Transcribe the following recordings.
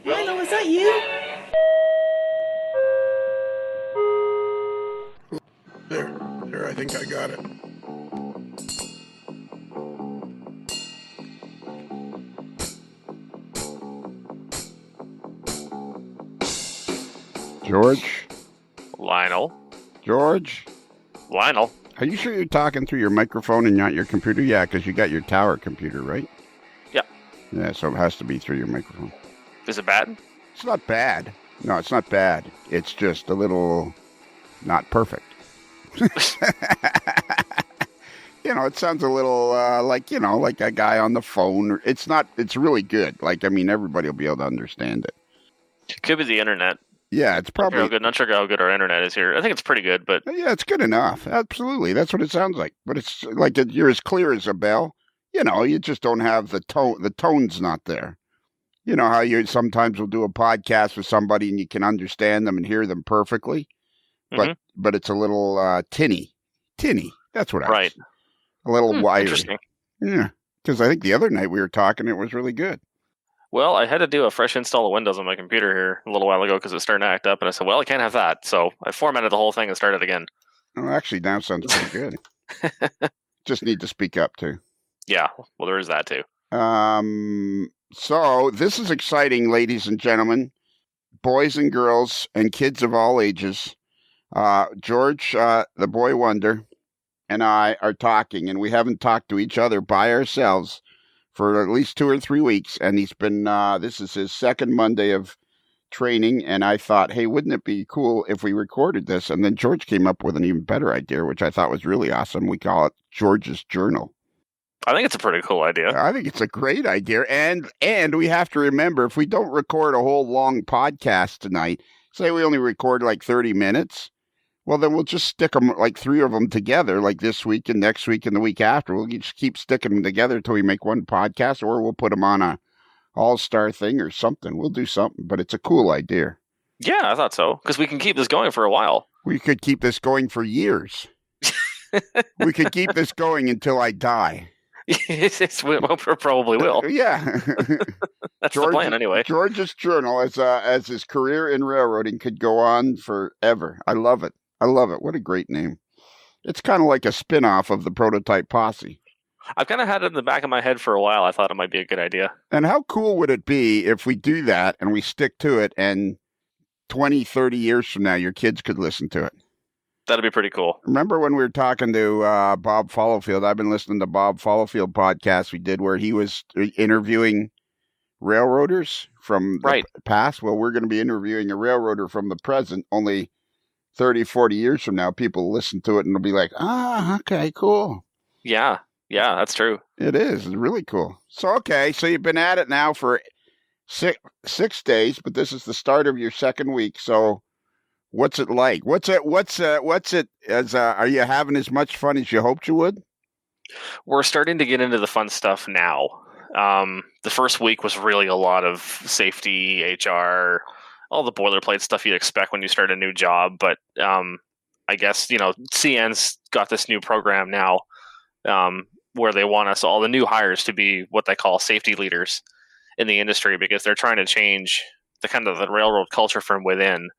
Milo, is that you? There, I think I got it. George? Lionel? George? Lionel? Are you sure you're talking through your microphone and not your computer? Yeah, because you got your tower computer, right? Yeah. Yeah, so it has to be through your microphone. Is it bad? It's not bad. No, it's not bad. It's just a little not perfect. It sounds a little like a guy on the phone. It's really good. Like, I mean, everybody will be able to understand it. It could be the internet. Yeah, it's probably... Not sure how good our internet is here. I think it's pretty good, but... Yeah, it's good enough. Absolutely. That's what it sounds like. But it's like you're as clear as a bell. You just don't have the tone. The tone's not there. You know how you sometimes will do a podcast with somebody and you can understand them and hear them perfectly? But it's a little tinny. Tinny. That's what I Right. A little wiry. Interesting. Yeah. Because I think the other night we were talking, it was really good. Well, I had to do a fresh install of Windows on my computer here a little while ago because it was starting to act up, and I said, well, I can't have that. So I formatted the whole thing and started again. Oh, actually, now it sounds pretty good. Just need to speak up, too. Yeah, well, there is that, too. So this is exciting, ladies and gentlemen, boys and girls, and kids of all ages. George, the boy wonder, and I are talking, and we haven't talked to each other by ourselves for at least 2 or 3 weeks, and he's been, this is his second Monday of training, and I thought, hey, wouldn't it be cool if we recorded this? And then George came up with an even better idea, which I thought was really awesome. We call it George's Journal. I think it's a pretty cool idea. I think it's a great idea, and we have to remember, if we don't record a whole long podcast tonight, say we only record like 30 minutes, well, then we'll just stick them, like 3 of them together, like this week and next week and the week after. We'll just keep sticking them together until we make one podcast, or we'll put them on a all-star thing or something. We'll do something, but it's a cool idea. Yeah, I thought so, because we can keep this going for a while. We could keep this going for years. We could keep this going until I die. We probably will. Yeah. That's the plan anyway. George's Journal, as his career in railroading, could go on forever. I love it. What a great name. It's kind of like a spin-off of the Prototype Posse. I've kind of had it in the back of my head for a while. I thought it might be a good idea. And how cool would it be if we do that and we stick to it, and 20, 30 years from now, your kids could listen to it? That'd be pretty cool. Remember when we were talking to Bob Followfield? I've been listening to Bob Followfield podcast we did where he was interviewing railroaders from the past. Well, we're going to be interviewing a railroader from the present, only 30, 40 years from now. People listen to it and they'll be like, okay, cool. Yeah, that's true. It is. It's really cool. So you've been at it now for six days, but this is the start of your second week. So what's it like? What's it as, are you having as much fun as you hoped you would? We're starting to get into the fun stuff now. The first week was really a lot of safety, HR, all the boilerplate stuff you'd expect when you start a new job. But I guess, CN's got this new program now where they want us, all the new hires, to be what they call safety leaders in the industry, because they're trying to change the kind of the railroad culture from within.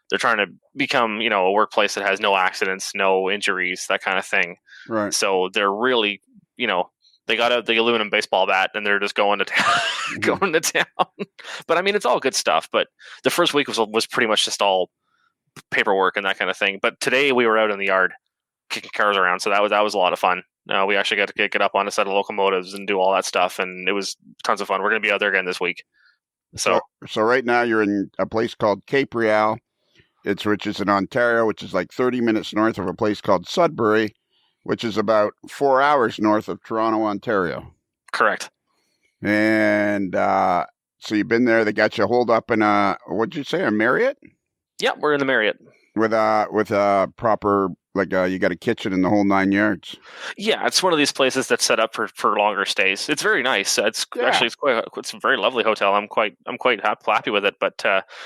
They're trying to become, a workplace that has no accidents, no injuries, that kind of thing. Right. So they're really, they got out the aluminum baseball bat and they're just going to town. Going to town. But I mean, it's all good stuff. But the first week was pretty much just all paperwork and that kind of thing. But today we were out in the yard kicking cars around, so that was a lot of fun. We actually got to get up on a set of locomotives and do all that stuff, and it was tons of fun. We're going to be out there again this week. So right now you're in a place called Cape Real, which is in Ontario, which is like 30 minutes north of a place called Sudbury, which is about 4 hours north of Toronto, Ontario. Correct. And so you've been there. They got you holed up in what'd you say, a Marriott? Yeah, we're in the Marriott. With a proper, you got a kitchen and the whole 9 yards. Yeah, it's one of these places that's set up for longer stays. It's very nice. It's a very lovely hotel. I'm quite happy with it. But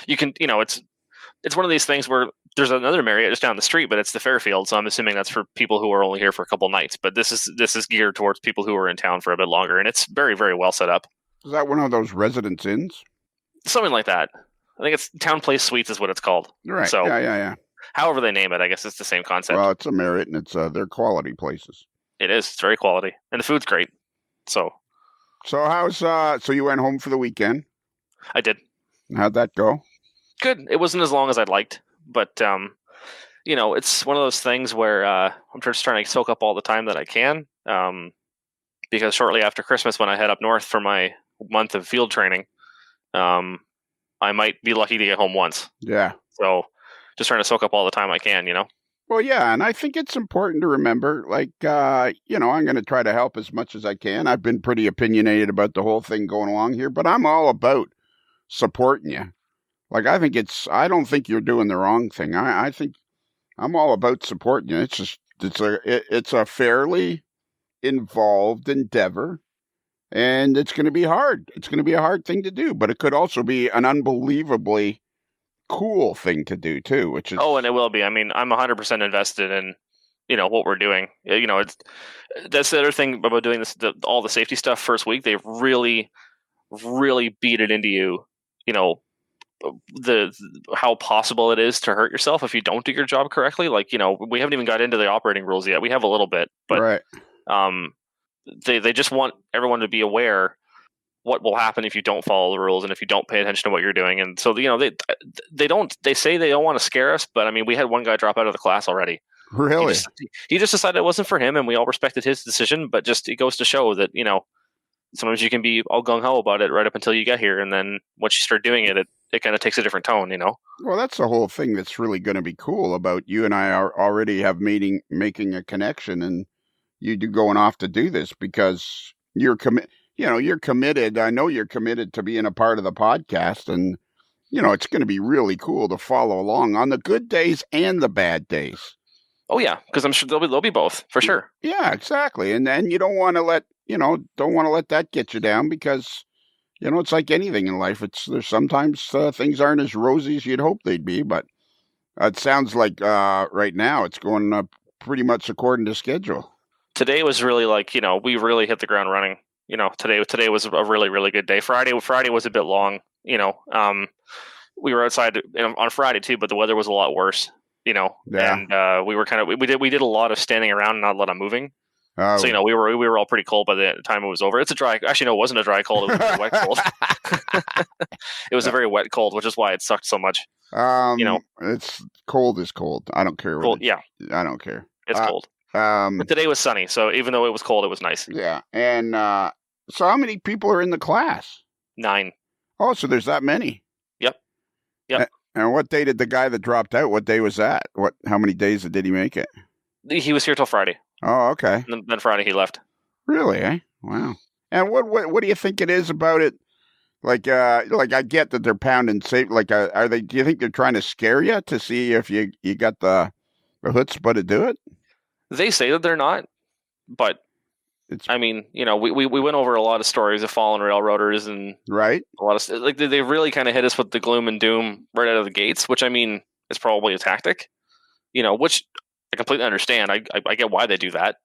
you can, it's it's one of these things where there's another Marriott just down the street, but it's the Fairfield, so I'm assuming that's for people who are only here for a couple nights. But this is geared towards people who are in town for a bit longer, and it's very, very well set up. Is that one of those residence inns? Something like that. I think it's Town Place Suites is what it's called. Right. So, yeah. However they name it, I guess it's the same concept. Well, it's a Marriott, and it's they're quality places. It is. It's very quality, and the food's great. So how's so you went home for the weekend? I did. How'd that go? Good. It wasn't as long as I'd liked, but it's one of those things where I'm just trying to soak up all the time that I can. Because shortly after Christmas, when I head up north for my month of field training, I might be lucky to get home once. Yeah. So just trying to soak up all the time I can, Well, yeah, and I think it's important to remember, like, I'm going to try to help as much as I can. I've been pretty opinionated about the whole thing going along here, but I'm all about supporting you. Like, I don't think you're doing the wrong thing. I think I'm all about supporting you. It's a fairly involved endeavor, and it's going to be hard. It's going to be a hard thing to do, but it could also be an unbelievably cool thing to do too, which is... Oh, and it will be. I mean, I'm 100% invested in, what we're doing. That's the other thing about doing this, all the safety stuff first week. They really, really beat it into you, how possible it is to hurt yourself if you don't do your job correctly. Like, we haven't even got into the operating rules yet. We have a little bit, but right. They just want everyone to be aware what will happen if you don't follow the rules and if you don't pay attention to what you're doing. And so, they say they don't want to scare us, but I mean, we had one guy drop out of the class already. Really? He just decided it wasn't for him, and we all respected his decision, but just, it goes to show that, sometimes you can be all gung-ho about it right up until you get here, and then once you start doing it, it kind of takes a different tone, Well, that's the whole thing that's really going to be cool about you and I are already making a connection, and you going off to do this because you're committed. I know you're committed to being a part of the podcast, and it's going to be really cool to follow along on the good days and the bad days. Oh yeah, because I'm sure they'll be both for sure. Yeah, exactly. And then you don't want to let that get you down, because it's like anything in life. There's sometimes things aren't as rosy as you'd hope they'd be, but it sounds like right now it's going pretty much according to schedule. Today was really like, we really hit the ground running. Today was a really, really good day. Friday was a bit long. We were outside on Friday too, but the weather was a lot worse. Yeah. And we were we did a lot of standing around and not a lot of moving. Oh. So we were all pretty cold by the time it was over. It's a dry. Actually, no, it wasn't a dry cold. It was a very wet cold. It was a very wet cold, which is why it sucked so much. It's cold is cold. I don't care. Cold, yeah. I don't care. It's cold. But today was sunny, so even though it was cold, it was nice. Yeah, and so how many people are in the class? 9. Oh, so there's that many. Yep. And what day did the guy that dropped out? What day was that? How many days did he make it? He was here till Friday. Oh, okay. And then Friday he left. Really? Eh? Wow. And what do you think it is about it? Like I get that they're pounding safe. Like, are they? Do you think they're trying to scare you to see if you got the chutzpah to do it? They say that they're not, but I mean, we went over a lot of stories of fallen railroaders and right. A lot of like they really kind of hit us with the gloom and doom right out of the gates, which I mean is probably a tactic, which I completely understand. I get why they do that,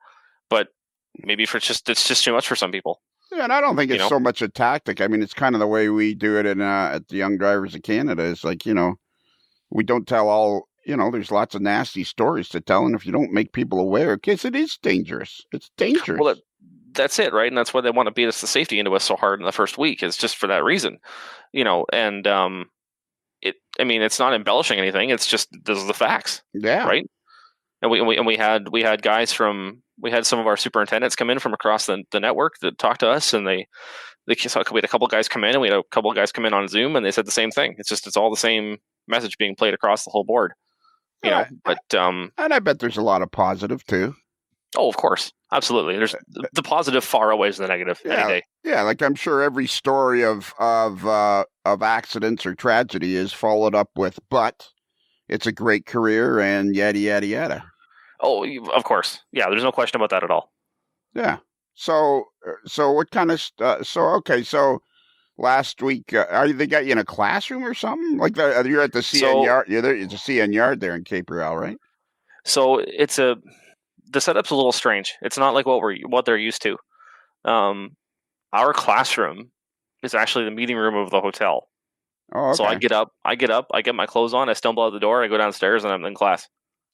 but maybe it's just too much for some people. Yeah, and I don't think it's so much a tactic. I mean, it's kind of the way we do it at the Young Drivers of Canada. It's like, we don't tell all, there's lots of nasty stories to tell. And if you don't make people aware, because it is dangerous. It's dangerous. Well, that's it, right? And that's why they want to beat us the safety into us so hard in the first week. It's just for that reason, and it's not embellishing anything. It's just, those are the facts. Yeah. Right. And we had guys we had some of our superintendents come in from across the network that talked to us, and we had a couple guys come in, and we had a couple guys come in on Zoom, and they said the same thing. It's all the same message being played across the whole board, but and I bet there's a lot of positive too. Oh, of course. Absolutely. There's the positive far outweighs the negative any day. Yeah. Like, I'm sure every story of accidents or tragedy is followed up with, but it's a great career and yada, yada, yada. Oh, of course. Yeah, there's no question about that at all. Yeah. So what kind of, okay. So last week. They got you in a classroom or something? Like you're at the CN So yard. You're there. It's a CN yard there in Cape Real, right? so the setup's a little strange. It's not like what they're used to. Our classroom is actually the meeting room of the hotel. Oh, So okay. I get my clothes on, I stumble out the door, I go downstairs, and I'm in class.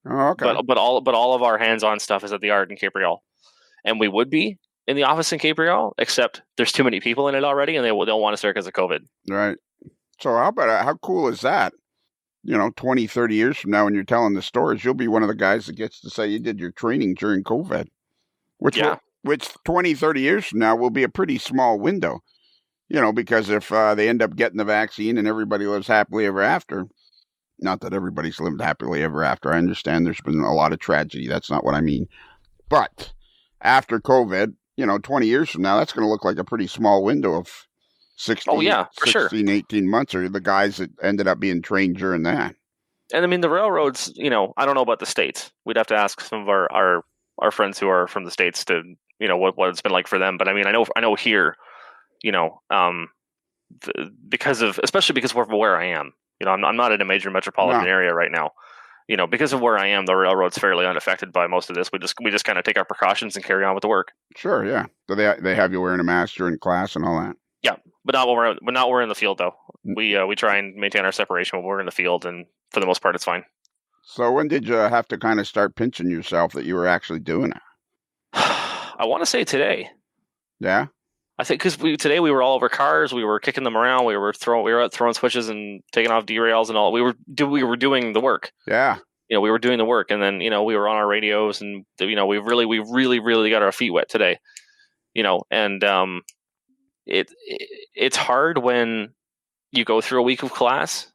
Oh, okay. But all of our hands-on stuff is at the yard in Cape Real, and we would be in the office in Cape Real, except there's too many people in it already, and they'll want us there because of COVID. Right. So how cool is that? 20, 30 years from now, when you're telling the stories, you'll be one of the guys that gets to say you did your training during COVID, which 20, 30 years from now will be a pretty small window, because if they end up getting the vaccine and everybody lives happily ever after, not that everybody's lived happily ever after. I understand there's been a lot of tragedy. That's not what I mean. But after COVID, 20 years from now, that's going to look like a pretty small window of 16, for 16 sure. 18 months, or the guys that ended up being trained during that. And I mean, the railroads, I don't know about the States. We'd have to ask some of our friends who are from the States to, what it's been like for them. But I mean, I know here, especially because of where I am. I'm not in a major metropolitan area right now. Because of where I am, the railroad's fairly unaffected by most of this. We just kind of take our precautions and carry on with the work. Sure, yeah. So they have you wearing a mask during class and all that. Yeah, but not when we're in the field though. We try and maintain our separation when we're in the field, and for the most part, it's fine. So when did you have to kind of start pinching yourself that you were actually doing it? I want to say today. Yeah. I think because today we were all over cars, we were kicking them around, we were throwing switches and taking off derails and all. We were doing the work. Yeah. We were doing the work, and then we were on our radios, and we really got our feet wet today. And it's hard when you go through a week of class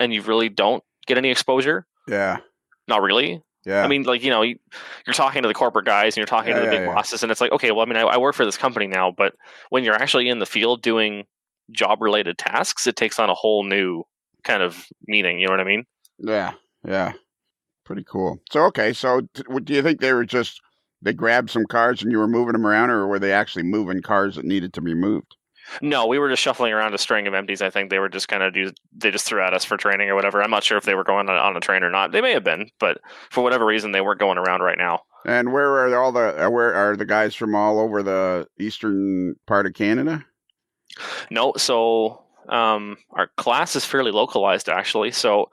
and you really don't get any exposure. Yeah. Not really. Yeah. I mean, like, you're talking to the corporate guys and you're talking to the big bosses, and it's like, okay, well, I mean, I work for this company now, but when you're actually in the field doing job-related tasks, it takes on a whole new kind of meaning. You know what I mean? Yeah. Yeah. Pretty cool. So, okay. So do you think they grabbed some cars and you were moving them around, or were they actually moving cars that needed to be moved? No, we were just shuffling around a string of empties. I think they were just they just threw at us for training or whatever. I'm not sure if they were going on a train or not. They may have been, but for whatever reason, they weren't going around right now. And where are the guys from all over the eastern part of Canada? No, so our class is fairly localized, actually. So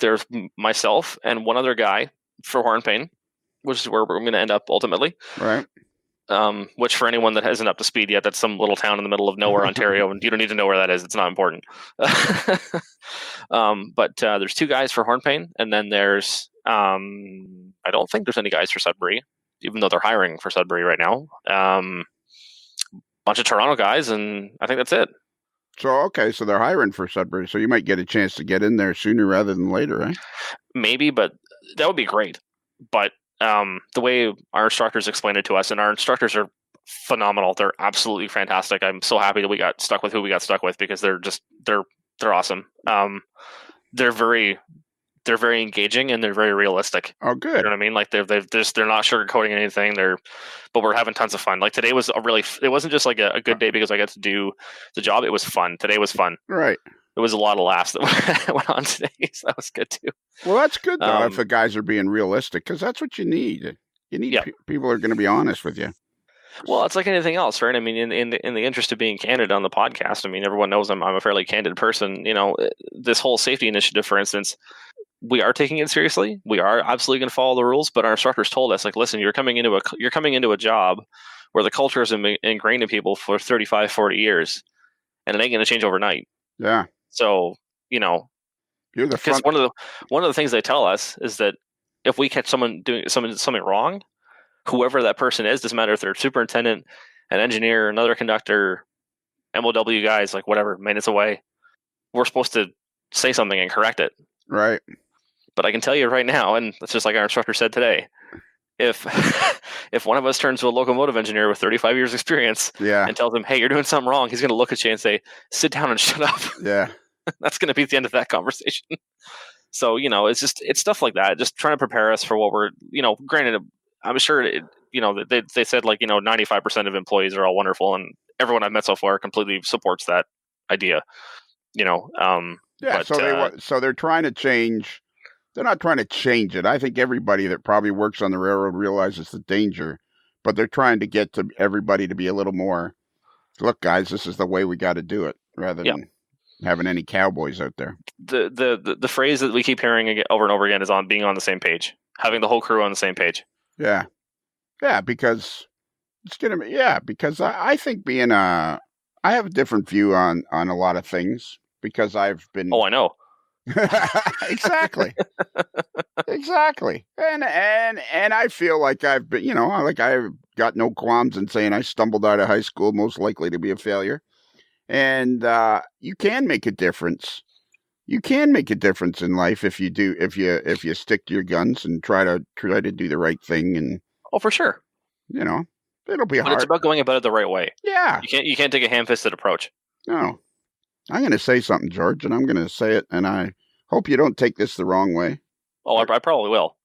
there's myself and one other guy for Hornpain, which is where we're going to end up ultimately. Right. Which for anyone that isn't up to speed yet, that's some little town in the middle of nowhere, Ontario, and you don't need to know where that is. It's not important. But there's two guys for Hornpain, and then there's I don't think there's any guys for Sudbury, even though they're hiring for Sudbury right now. Bunch of Toronto guys, and I think that's it. So, okay, so they're hiring for Sudbury, so you might get a chance to get in there sooner rather than later, right? Maybe, but that would be great. But the way our instructors explained it to us, and our instructors are phenomenal. They're absolutely fantastic. I'm so happy that we got stuck with who we got stuck with, because they're awesome. They're very engaging, and they're very realistic. Oh, good. You know what I mean? Like they're not sugarcoating anything. But we're having tons of fun. Like today was it wasn't just like a good day because I got to do the job. It was fun. Today was fun. Right. There was a lot of laughs that went on today, so that was good too. Well, that's good though, if the guys are being realistic, because that's what you need. You need people are going to be honest with you. Well, it's like anything else, right? I mean, in the interest of being candid on the podcast, I mean, everyone knows I'm a fairly candid person. This whole safety initiative, for instance, we are taking it seriously. We are absolutely going to follow the rules, but our instructors told us, like, listen, you're coming into a job where the culture has been ingrained in people for 35, 40 years, and it ain't going to change overnight. Yeah. So, you're the front. Because one of the things they tell us is that if we catch someone doing something wrong, whoever that person is, doesn't matter if they're a superintendent, an engineer, another conductor, MOW guys, like whatever, minutes away, we're supposed to say something and correct it. Right. But I can tell you right now, and it's just like our instructor said today, if one of us turns to a locomotive engineer with 35 years experience and tells him, hey, you're doing something wrong, he's going to look at you and say, sit down and shut up. Yeah. That's going to be the end of that conversation. So, it's stuff like that. Just trying to prepare us for what we're, granted, I'm sure, they said 95% of employees are all wonderful, and everyone I've met so far completely supports that. idea. Yeah, But so they're trying to change. They're not trying to change it. I think everybody that probably works on the railroad realizes the danger, but they're trying to get to everybody to be a little more. Look, guys, this is the way we got to do it, rather than having any cowboys out there. The phrase that we keep hearing over and over again is on being on the same page, having the whole crew on the same page. Yeah, because it's gonna be because I think I have a different view on a lot of things because I've been. Oh, I know. Exactly. Exactly. And I feel like I've been, like I've got no qualms in saying I stumbled out of high school, most likely to be a failure. And you can make a difference. You can make a difference in life if you stick to your guns and try to do the right thing. And for sure, it'll be hard. But it's about going about it the right way. Yeah. You can't take a ham-fisted approach. No. I'm going to say something, George, and I'm going to say it, and I hope you don't take this the wrong way. Oh, I probably will.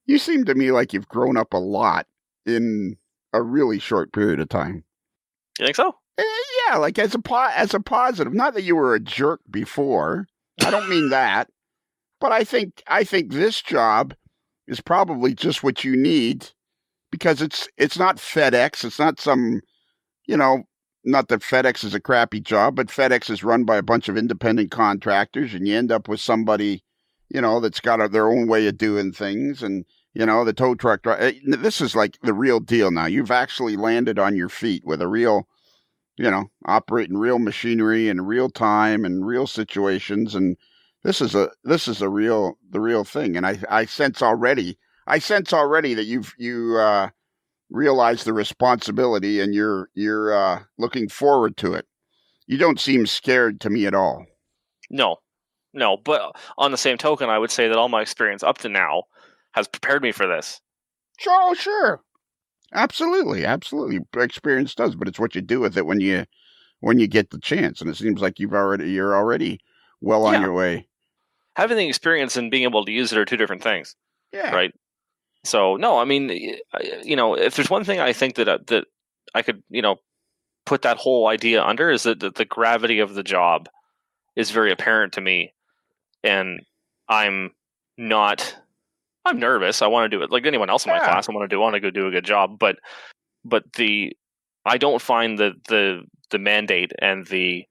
You seem to me like you've grown up a lot in a really short period of time. You think so? Yeah, like as a positive. Not that you were a jerk before. I don't mean that, but I think this job is probably just what you need because it's not FedEx. It's not some, not that FedEx is a crappy job, but FedEx is run by a bunch of independent contractors, and you end up with somebody, that's got their own way of doing things, and the tow truck. This is like the real deal now. You've actually landed on your feet with a real, operating real machinery in real time and real situations, and this is the real thing. And I sense already that you realize the responsibility and you're looking forward to it. You don't seem scared to me at all. No, but on the same token, I would say that all my experience up to now has prepared me for this. Sure. Absolutely. Experience does, but it's what you do with it when you get the chance. And it seems like you're already well on your way. Having the experience and being able to use it are two different things. Yeah. Right. So no, I mean, if there's one thing I think that I could, put that whole idea under is that the gravity of the job is very apparent to me, and I'm nervous. I want to do it like anyone else in my class. I want to go do a good job, but I don't find the mandate and the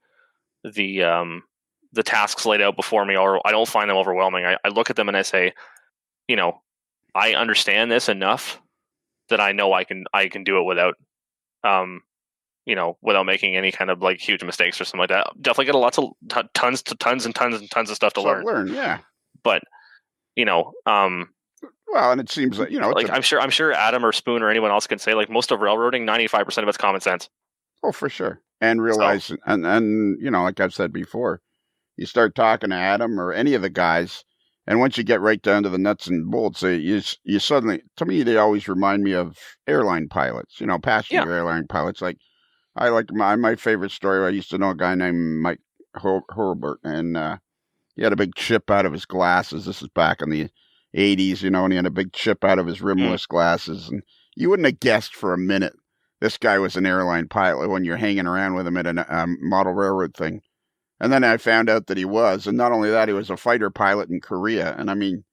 tasks laid out before me, or I don't find them overwhelming. I look at them and I say, I understand this enough that I know I can do it without, without making any kind of like huge mistakes or something like that. Definitely got lots of tons and tons of stuff to learn. Yeah. But, well, and it seems like, like I'm sure Adam or Spoon or anyone else can say like most of railroading, 95% of it's common sense. Oh, for sure. And realize, and like I've said before, you start talking to Adam or any of the guys, and once you get right down to the nuts and bolts, you suddenly, to me, they always remind me of airline pilots, passenger airline pilots. Like, I like my favorite story. I used to know a guy named Mike Herbert, and he had a big chip out of his glasses. This is back in the 80s, and he had a big chip out of his rimless glasses. And you wouldn't have guessed for a minute this guy was an airline pilot when you're hanging around with him at a model railroad thing. And then I found out that he was. And not only that, he was a fighter pilot in Korea. And I mean,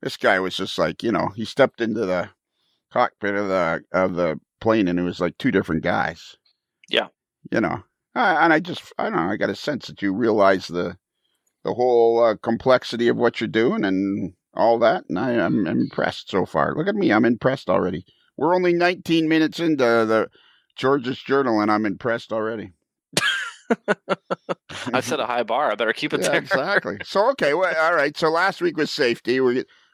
this guy was just like, he stepped into the cockpit of the plane and it was like two different guys. Yeah. And I don't know, I got a sense that you realize the whole complexity of what you're doing and all that. And I'm impressed so far. Look at me. I'm impressed already. We're only 19 minutes into the George's Journal and I'm impressed already. I set a high bar. I better keep it there. Exactly. So, okay. Well, all right. So last week was safety.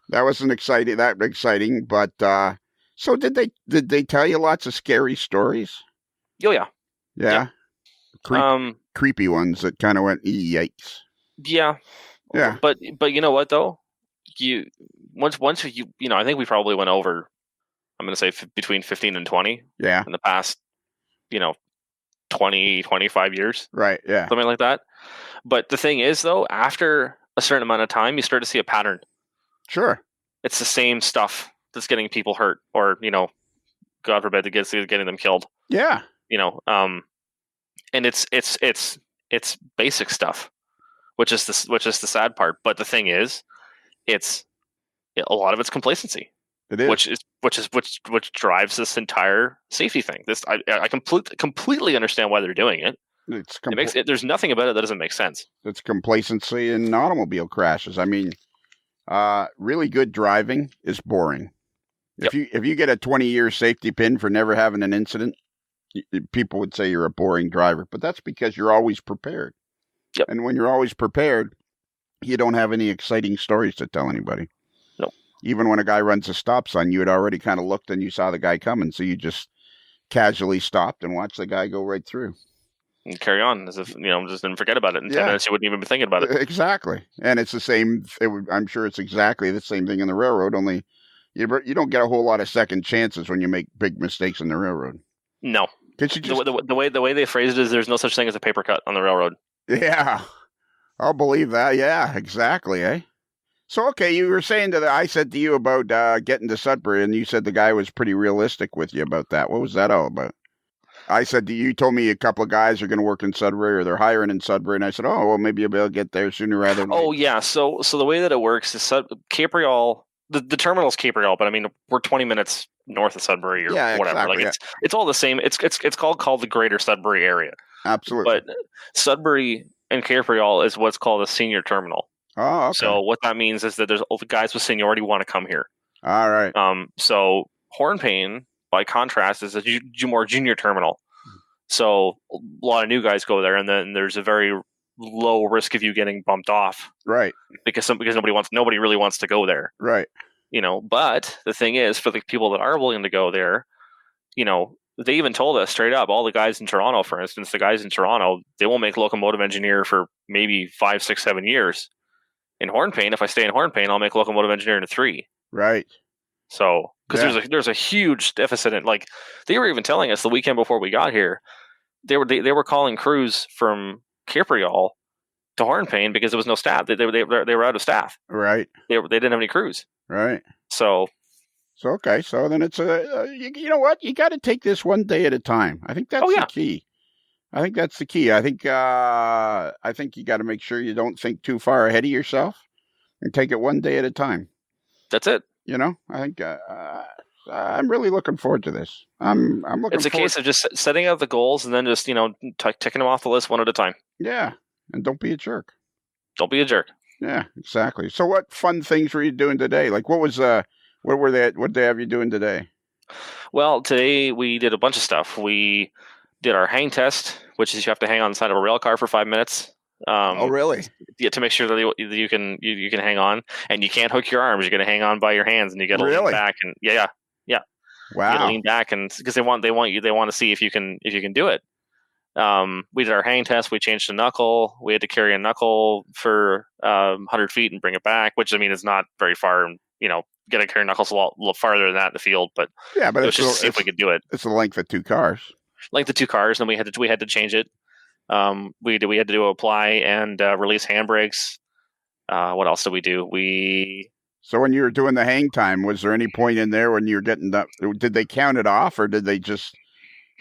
That wasn't exciting. But so did they tell you lots of scary stories? Oh, yeah. Yeah. Creepy ones that kind of went, yikes. Yeah. Yeah. But you know what though? Once I think we probably went over, I'm going to say between 15 and 20. Yeah. In the past, 20, 25 years. Right. Yeah. Something like that. But the thing is though, after a certain amount of time, you start to see a pattern. Sure. It's the same stuff that's getting people hurt or, God forbid, getting them killed. Yeah. And it's basic stuff, which is the sad part. But the thing is, it's a lot of it's complacency. It is. Which drives this entire safety thing. I completely understand why they're doing it. There's nothing about it that doesn't make sense. It's complacency in automobile crashes. I mean, really good driving is boring. If you get a 20-year safety pin for never having an incident, people would say you're a boring driver. But that's because you're always prepared. Yep. And when you're always prepared, you don't have any exciting stories to tell anybody. Nope. Even when a guy runs a stop sign, you had already kind of looked and you saw the guy coming, so you just casually stopped and watched the guy go right through. And carry on as if, just didn't forget about it. In 10 minutes, you wouldn't even be thinking about it. Exactly. And it's the same, I'm sure it's exactly the same thing in the railroad, only you don't get a whole lot of second chances when you make big mistakes in the railroad. No. The way they phrased it is there's no such thing as a paper cut on the railroad. Yeah. I'll believe that. Yeah, exactly, eh? So, okay, you were saying I said to you about getting to Sudbury, and you said the guy was pretty realistic with you about that. What was that all about? I said you told me a couple of guys are going to work in Sudbury, or they're hiring in Sudbury, and I said, oh, well, maybe you'll be able to get there sooner rather than later. Oh, yeah. So the way that it works is Capreol, the terminal's Capreol, but I mean, we're 20 minutes north of Sudbury or whatever. Exactly, it's all the same. It's called the Greater Sudbury area. Absolutely. But Sudbury and Capreol is what's called a senior terminal. Oh, okay. So what that means is that there's the guys with seniority want to come here. All right. So Hornpain, by contrast, is a more junior terminal. So a lot of new guys go there, and then there's a very low risk of you getting bumped off. Right. Because nobody really wants to go there. Right. But the thing is, for the people that are willing to go there, they even told us straight up, all the guys in Toronto, for instance, they won't make locomotive engineer for maybe 5, 6, 7 years. In Hornpain, if I stay in Hornpain, I'll make locomotive engineer in 3. Right. So, because there's a huge deficit in, like, they were even telling us the weekend before we got here, they were calling crews from Capreol to Hornpain because there was no staff. They were out of staff. Right. They didn't have any crews. Right. So okay. So then it's you know what? You got to take this one day at a time. I think that's the key. I think that's the key. I think you got to make sure you don't think too far ahead of yourself and take it one day at a time. That's it. I think I'm really looking forward to this. I'm looking. It's a case of just setting out the goals and then just ticking them off the list one at a time. Yeah, and don't be a jerk. Don't be a jerk. Yeah, exactly. So, what fun things were you doing today? Like, what did they have you doing today? Well, today we did a bunch of stuff. We did our hang test, which is you have to hang on the side of a rail car for 5 minutes. Oh, really? Yeah, to make sure that you can hang on, and you can't hook your arms. You're going to hang on by your hands, and you got to lean back. And yeah. Wow. You got to lean back, and because they want to see if you can do it. We did our hang test. We changed a knuckle. We had to carry a knuckle for 100 feet and bring it back, which I mean is not very far. And got to carry knuckles a little farther than that in the field. But it was just to see if we could do it. It's the length of 2 cars. Length of 2 cars, and we had to change it. We had to do apply and release handbrakes. What else did we do? So when you were doing the hang time, was there any point in there when you were getting that? Did they count it off, or did they just?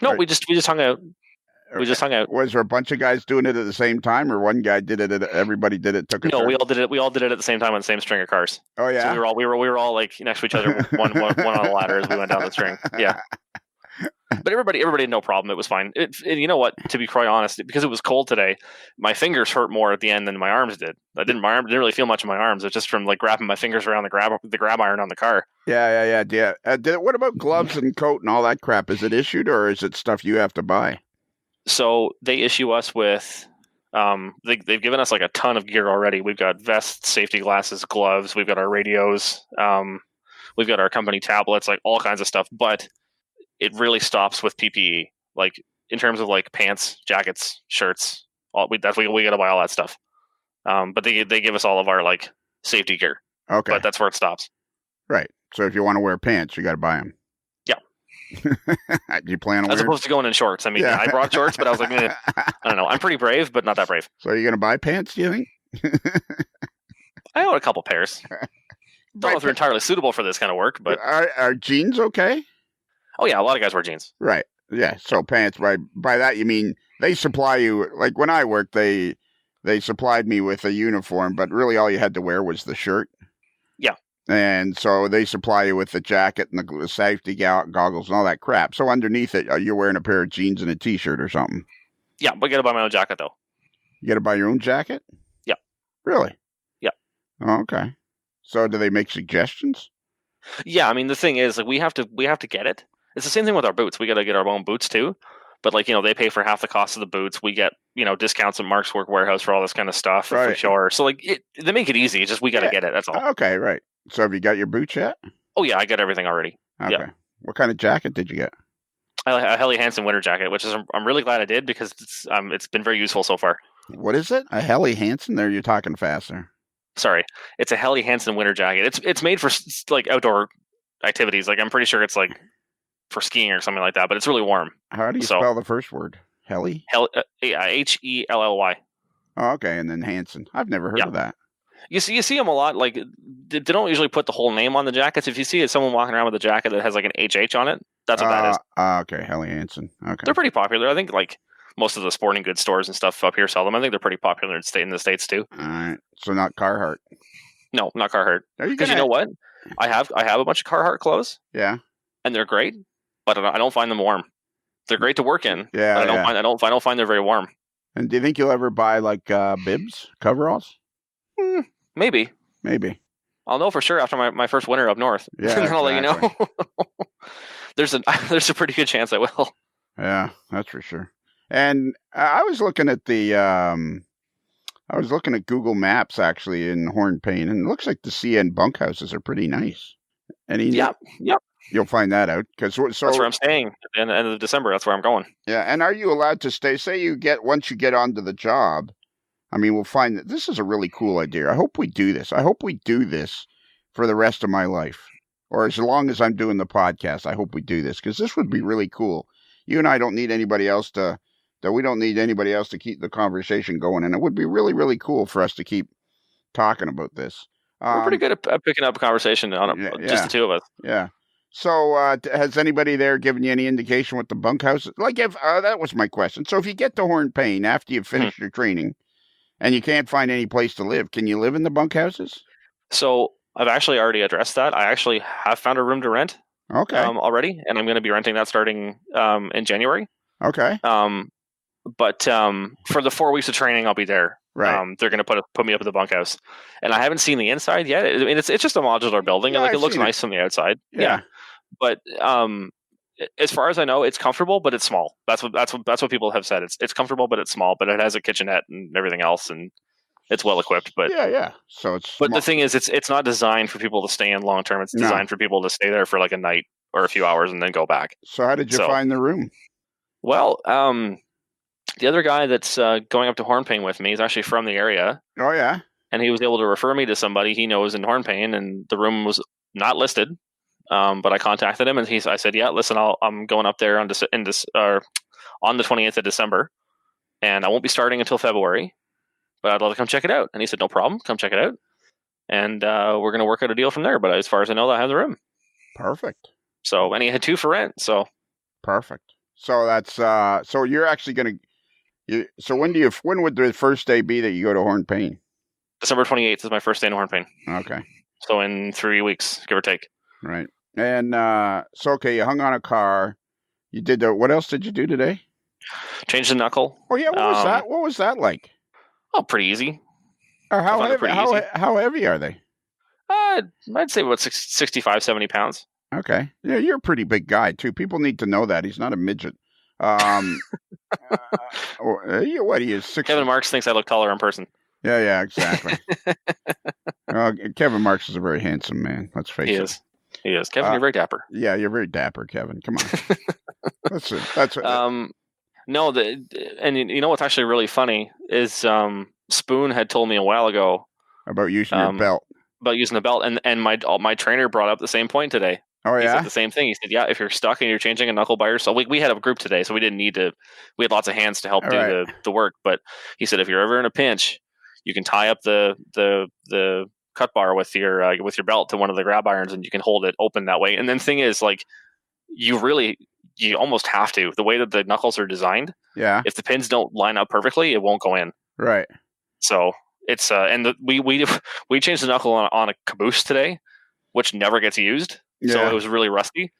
No, we just hung out. We just hung out. Was there a bunch of guys doing it at the same time, or one guy did it? Everybody did it. Took a turn? We all did it. We all did it at the same time on the same string of cars. Oh yeah. So we were all like next to each other, one on a ladder as we went down the string. Yeah. But everybody had no problem. It was fine. And you know what? To be quite honest, because it was cold today, my fingers hurt more at the end than my arms did. My arm didn't really feel much in my arms. It's just from like wrapping my fingers around the grab iron on the car. Yeah. What about gloves and coat and all that crap? Is it issued, or is it stuff you have to buy? So they issue us with. They've given us like a ton of gear already. We've got vests, safety glasses, gloves. We've got our radios. We've got our company tablets, like all kinds of stuff. But it really stops with PPE, like in terms of like pants, jackets, shirts. We got to buy all that stuff. But they give us all of our like safety gear. Okay, but that's where it stops. Right. So if you want to wear pants, you got to buy them. Yeah. Do you plan on as opposed to going in shorts? I mean, I brought shorts, but I was like, I don't know. I'm pretty brave, but not that brave. So are you going to buy pants? Do you think? I own a couple pairs. Don't know if they're entirely suitable for this kind of work, but are jeans okay? Oh yeah, a lot of guys wear jeans. Right. Yeah, so pants. By that you mean they supply you. Like when I worked, they supplied me with a uniform, but really all you had to wear was the shirt. Yeah. And so they supply you with the jacket and the safety goggles and all that crap. So underneath it, you're wearing a pair of jeans and a t-shirt or something. Yeah, but I gotta buy my own jacket though. You got to buy your own jacket? Yeah. Really? Yeah. Oh, okay. So do they make suggestions? Yeah, I mean the thing is, like, we have to get it. It's the same thing with our boots. We got to get our own boots too. But like, they pay for half the cost of the boots. We get discounts at Mark's Work Warehouse for all this kind of stuff if we show her. So like, they make it easy. It's just we got to get it. That's all. Okay, right. So have you got your boots yet? Oh yeah, I got everything already. Okay. Yeah. What kind of jacket did you get? A Helly Hansen winter jacket, which is I'm really glad I did because it's been very useful so far. What is it? A Helly Hansen? There, you're talking faster. Sorry, it's a Helly Hansen winter jacket. It's made for like outdoor activities. Like I'm pretty sure it's like for skiing or something like that. But it's really warm. How do you spell the first word? Helly? Helly. Oh, okay, and then Hansen. I've never heard of that. You see them a lot. Like they don't usually put the whole name on the jackets. If you see someone walking around with a jacket that has like an HH on it, that's what that is. Okay, Helly Hansen. Okay, they're pretty popular. I think like most of the sporting goods stores and stuff up here sell them. I think they're pretty popular in the States too. All right, so not Carhartt. No, not Carhartt. Because you know what? I have a bunch of Carhartt clothes. Yeah, and they're great, but I don't find them warm. They're great to work in. Yeah, but I don't find they're very warm. And do you think you'll ever buy like bibs, coveralls? Maybe. I'll know for sure after my first winter up north. Yeah, and I'll let you know. There's a pretty good chance I will. Yeah, that's for sure. And I was looking at Google Maps actually in Hornpain, and it looks like the CN bunkhouses are pretty nice. Yep. You'll find that out because that's where I'm staying at the end of December. That's where I'm going. Yeah, and are you allowed to stay? Say once you get onto the job. I mean, we'll find that this is a really cool idea. I hope we do this. I hope we do this for the rest of my life, or as long as I'm doing the podcast. I hope we do this because this would be really cool. You and I don't need anybody else to. We don't need anybody else to keep the conversation going, and it would be really, really cool for us to keep talking about this. We're pretty good at picking up a conversation on it, just the two of us. Yeah. So, has anybody there given you any indication what the bunkhouse is? Like, that was my question. So, if you get to Hornpain after you've finished your training and you can't find any place to live, can you live in the bunkhouses? So, I've actually already addressed that. I actually have found a room to rent. Okay. Already, and I'm going to be renting that starting in January. Okay. But for the 4 weeks of training, I'll be there. Right. They're going to put me up at the bunkhouse, and I haven't seen the inside yet. I mean, it's just a modular building, and it looks nice from the outside. Yeah. But as far as I know, it's comfortable, but it's small. That's what people have said. It's comfortable, but it's small. But it has a kitchenette and everything else, and it's well equipped. But yeah. So it's. But the thing is, it's not designed for people to stay in long term. It's designed for people to stay there for like a night or a few hours and then go back. So how did you find the room? Well, the other guy that's going up to Hornpain with me is actually from the area. Oh yeah. And he was able to refer me to somebody he knows in Hornpain, and the room was not listed. But I contacted him, and I said, "Yeah, listen, I'm going up there on the 28th of December, and I won't be starting until February, but I'd love to come check it out." And he said, "No problem, come check it out, and we're going to work out a deal from there." But as far as I know, I have the room. Perfect. So, and he had 2 for rent. So perfect. So that's so you're actually going to. So when would the first day be that you go to Hornpain? December 28th is my first day in Hornpain. Okay. So in 3 weeks, give or take. Right. And so, okay, you hung on a car. You did what else did you do today? Changed the knuckle. Oh, yeah. What was that? What was that like? Oh, pretty easy. Or how heavy are they? I'd say about 65, 70 pounds. Okay. Yeah, you're a pretty big guy, too. People need to know that. He's not a midget. What he is? 60? Kevin Marks thinks I look taller in person. Yeah, exactly. Kevin Marks is a very handsome man. Let's face it. He is. Kevin, you're very dapper. Yeah, you're very dapper, Kevin. Come on. That's it. No, and you know what's actually really funny is Spoon had told me a while ago about using your belt. About using the belt, and my trainer brought up the same point today. Oh, yeah? He said the same thing. He said, yeah, if you're stuck and you're changing a knuckle by yourself, we had a group today, so we didn't need to, we had lots of hands to help do the work, but he said, if you're ever in a pinch, you can tie up the cut bar with your belt to one of the grab irons and you can hold it open that way. And then the thing is, like, you really, you almost have to. The way that the knuckles are designed, Yeah. if the pins don't line up perfectly, it won't go in. Right. So it's we changed the knuckle on a caboose today, which never gets used. Yeah. So it was really rusty.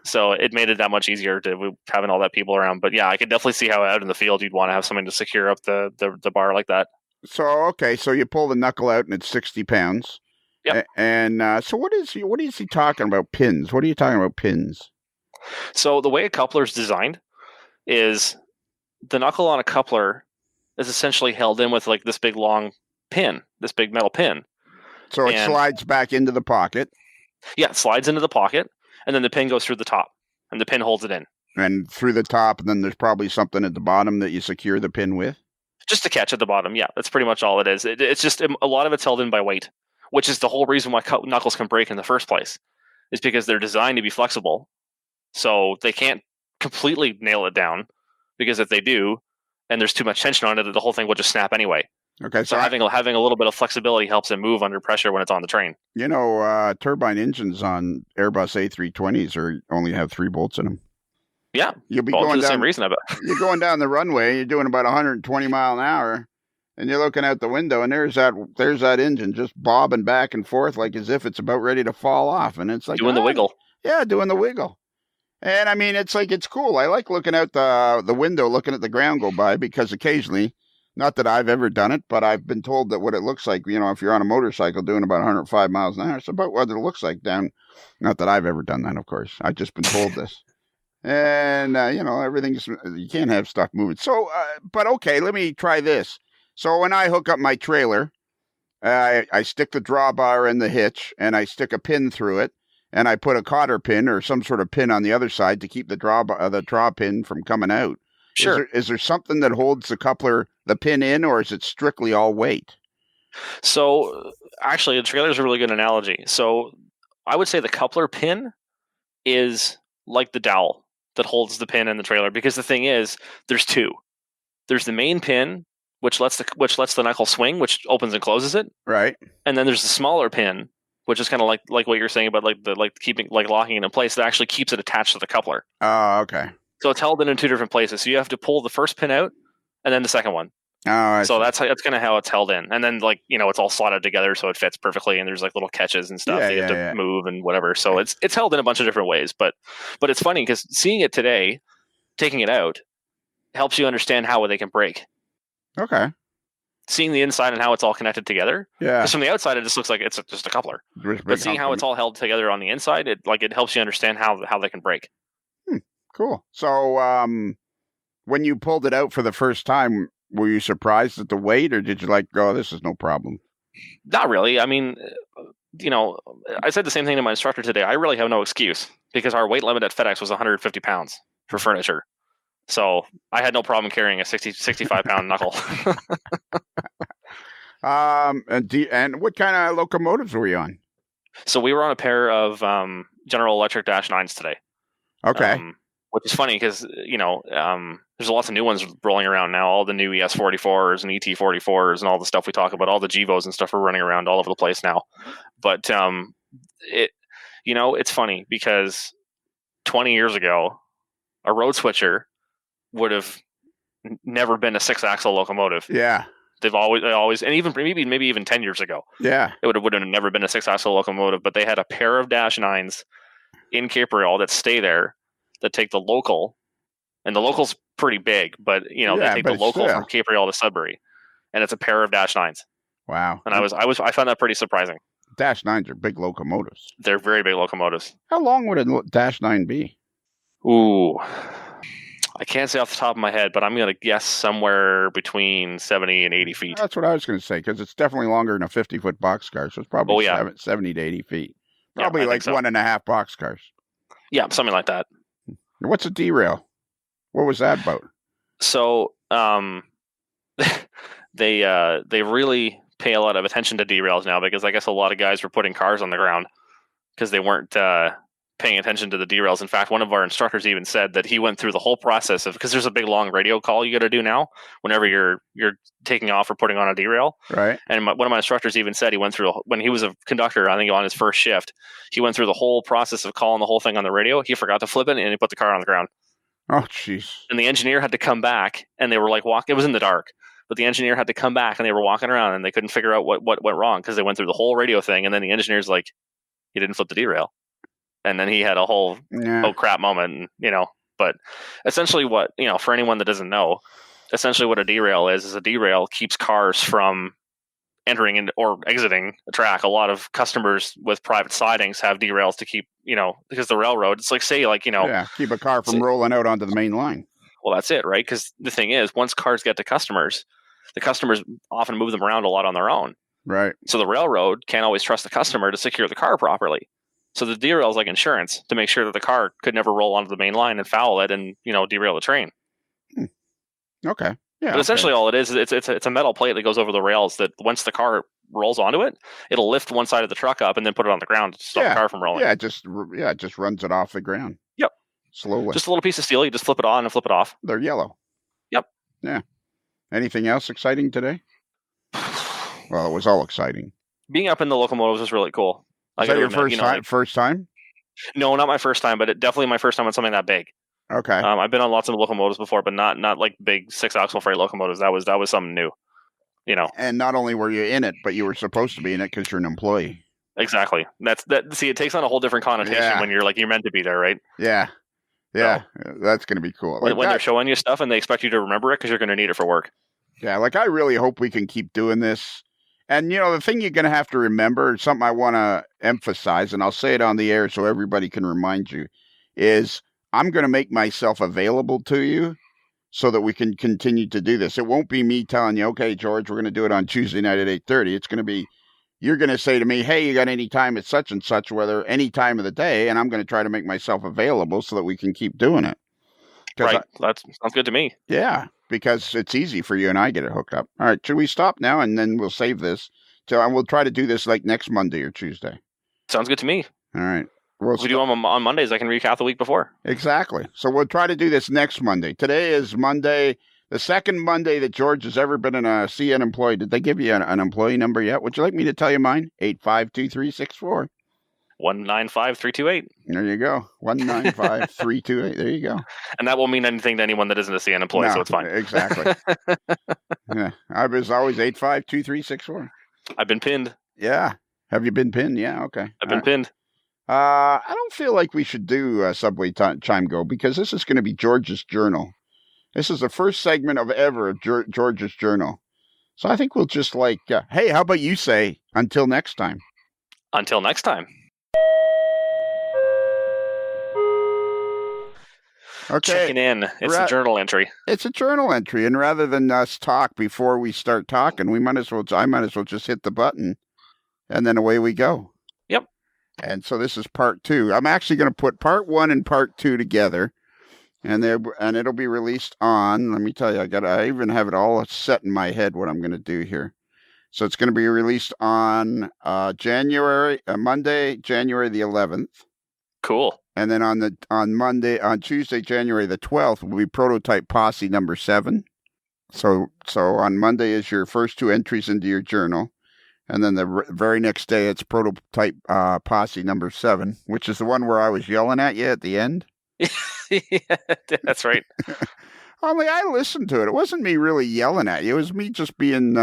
So it made it that much easier to having all that people around. But yeah, I could definitely see how out in the field you'd want to have something to secure up the bar like that. So okay, so you pull the knuckle out and it's 60 pounds. Yep. And so what is he talking about pins? What are you talking about pins? So the way a coupler is designed is the knuckle on a coupler is essentially held in with like this big long pin, this big metal pin. So it slides back into the pocket. Yeah, it slides into the pocket, and then the pin goes through the top, and the pin holds it in. And through the top, and then there's probably something at the bottom that you secure the pin with? Just a catch at the bottom, yeah. That's pretty much all it is. It's just a lot of it's held in by weight, which is the whole reason why knuckles can break in the first place, is because they're designed to be flexible. So they can't completely nail it down, because if they do, and there's too much tension on it, the whole thing will just snap anyway. Okay, so having a little bit of flexibility helps it move under pressure when it's on the train. You know, turbine engines on Airbus A320s only have 3 bolts in them. Yeah, you'll be going down the same reason, I bet. You're going down the runway, you're doing about 120 mile an hour, and you're looking out the window, and there's that engine just bobbing back and forth like as if it's about ready to fall off, and it's like doing the wiggle. Yeah, doing the wiggle. And I mean, it's cool. I like looking out the window, looking at the ground go by, because occasionally, not that I've ever done it, but I've been told that what it looks like, you know, if you're on a motorcycle doing about 105 miles an hour, it's about what it looks like down. Not that I've ever done that, of course. I've just been told this. And, you know, you can't have stuff moving. So, but okay, let me try this. So when I hook up my trailer, I stick the drawbar in the hitch, and I stick a pin through it, and I put a cotter pin or some sort of pin on the other side to keep the draw pin from coming out. Sure. Is there something that holds the pin in, or is it strictly all weight? So actually, the trailer is a really good analogy. So I would say the coupler pin is like the dowel that holds the pin in the trailer, because the thing is, there's 2. There's the main pin, which lets the knuckle swing, which opens and closes it. Right. And then there's the smaller pin, which is kind of like what you're saying about locking it in place, that actually keeps it attached to the coupler. Oh, okay. So it's held in 2 different places. So you have to pull the first pin out and then the second one. Oh, so that's kind of how it's held in. And then it's all slotted together so it fits perfectly, and there's like little catches and stuff you have to move and whatever. So it's held in a bunch of different ways. But it's funny because seeing it today, taking it out, helps you understand how they can break. Okay. Seeing the inside and how it's all connected together. Yeah. Because from the outside, it just looks like it's just a coupler. But seeing how it's all held together on the inside, it helps you understand how they can break. Cool. So when you pulled it out for the first time, were you surprised at the weight, or did you go, this is no problem? Not really. I mean, I said the same thing to my instructor today. I really have no excuse, because our weight limit at FedEx was 150 pounds for furniture. So I had no problem carrying a 65 pound knuckle. And what kind of locomotives were you on? So we were on a pair of General Electric -9s today. Okay. Which is funny because, there's lots of new ones rolling around now. All the new ES44s and ET44s and all the stuff we talk about, all the GEVOs and stuff are running around all over the place now. But, it's funny because 20 years ago, a road switcher would have never been a 6-axle locomotive. Yeah. They've always, and even maybe even 10 years ago, yeah, it would have never been a 6-axle locomotive. But they had a pair of -9s in Cape-Rail that stay there, that take the local, and the local's pretty big, but they take the local from Cape-Rail to Sudbury, and it's a pair of -9s. Wow. And I found that pretty surprising. -9s are big locomotives. They're very big locomotives. How long would a -9 be? Ooh, I can't say off the top of my head, but I'm going to guess somewhere between 70 and 80 feet. That's what I was going to say, because it's definitely longer than a 50-foot boxcar, so it's probably 70 to 80 feet. Probably 1.5 boxcars. Yeah, something like that. What's a derail? What was that about? So they really pay a lot of attention to derails now, because I guess a lot of guys were putting cars on the ground because they weren't paying attention to the derails. In fact, one of our instructors even said that he went through the whole process of, because there's a big long radio call you got to do now whenever you're taking off or putting on a derail. Right. And one of my instructors even said he went through, when he was a conductor, I think on his first shift, he went through the whole process of calling the whole thing on the radio. He forgot to flip it and he put the car on the ground. Oh, jeez. And the engineer had to come back, and they were like it was in the dark, but the engineer had to come back and they were walking around and they couldn't figure out what went wrong because they went through the whole radio thing. And then the engineer's like, he didn't flip the derail. And then he had a whole oh crap moment, but essentially what, for anyone that doesn't know, essentially what a derail is a derail keeps cars from entering in or exiting a track. A lot of customers with private sidings have derails to keep, because the railroad, it's like, say keep a car from rolling out onto the main line. Well, that's it, right? Because the thing is, once cars get to customers, the customers often move them around a lot on their own. Right. So the railroad can't always trust the customer to secure the car properly. So the derail is like insurance to make sure that the car could never roll onto the main line and foul it and, derail the train. Okay. Yeah. But essentially all it is it's a metal plate that goes over the rails that once the car rolls onto it, it'll lift one side of the truck up and then put it on the ground to stop the car from rolling. Yeah, it just runs it off the ground. Yep. Slowly. Just a little piece of steel. You just flip it on and flip it off. They're yellow. Yep. Yeah. Anything else exciting today? Well, it was all exciting. Being up in the locomotives was really cool. Is that your first time? No, not my first time, but definitely my first time on something that big. Okay. I've been on lots of locomotives before, but not like big 6-axle freight locomotives. That was something new. And not only were you in it, but you were supposed to be in it because you're an employee. Exactly. See, it takes on a whole different connotation when you're meant to be there, right? Yeah. Yeah. So, that's going to be cool. When they're showing you stuff and they expect you to remember it because you're going to need it for work. Yeah. I really hope we can keep doing this. And, the thing you're going to have to remember, something I want to emphasize, and I'll say it on the air so everybody can remind you, is I'm going to make myself available to you so that we can continue to do this. It won't be me telling you, okay, George, we're going to do it on Tuesday night at 8:30. It's going to be, you're going to say to me, hey, you got any time at such and such, whether any time of the day, and I'm going to try to make myself available so that we can keep doing it. Right. That sounds good to me. Yeah, because it's easy for you and I get it hooked up. All right, should we stop now and then we'll save this? And we'll try to do this like next Monday or Tuesday. Sounds good to me. All right. If we do them on Mondays, I can recap the week before. Exactly. So we'll try to do this next Monday. Today is Monday, the second Monday that George has ever been in a CN employee. Did they give you an employee number yet? Would you like me to tell you mine? 852364. 195328. There you go. 195328. There you go. And that won't mean anything to anyone that isn't a CN employee, so it's fine. Exactly. Yeah. I was always 852364. I've been pinned. Yeah. Have you been pinned? Yeah, okay. I've been pinned. I don't feel like we should do Subway Chime Go because this is going to be George's Journal. This is the first segment of ever of George's Journal. So I think we'll just hey, how about you say until next time? Until next time. Okay. Checking in. It's a journal entry. It's a journal entry, and rather than us talk before we start talking, I might as well just hit the button, and then away we go. Yep. And so this is part 2. I'm actually going to put part 1 and part 2 together, and it'll be released on. Let me tell you, I even have it all set in my head what I'm going to do here. So it's going to be released on Monday, January the 11th. Cool. And then on Tuesday, January the 12th, will be prototype posse number 7. So on Monday is your first 2 entries into your journal. And then the very next day, it's prototype posse number 7, which is the one where I was yelling at you at the end. Yeah, that's right. Only I listened to it. It wasn't me really yelling at you. It was me just being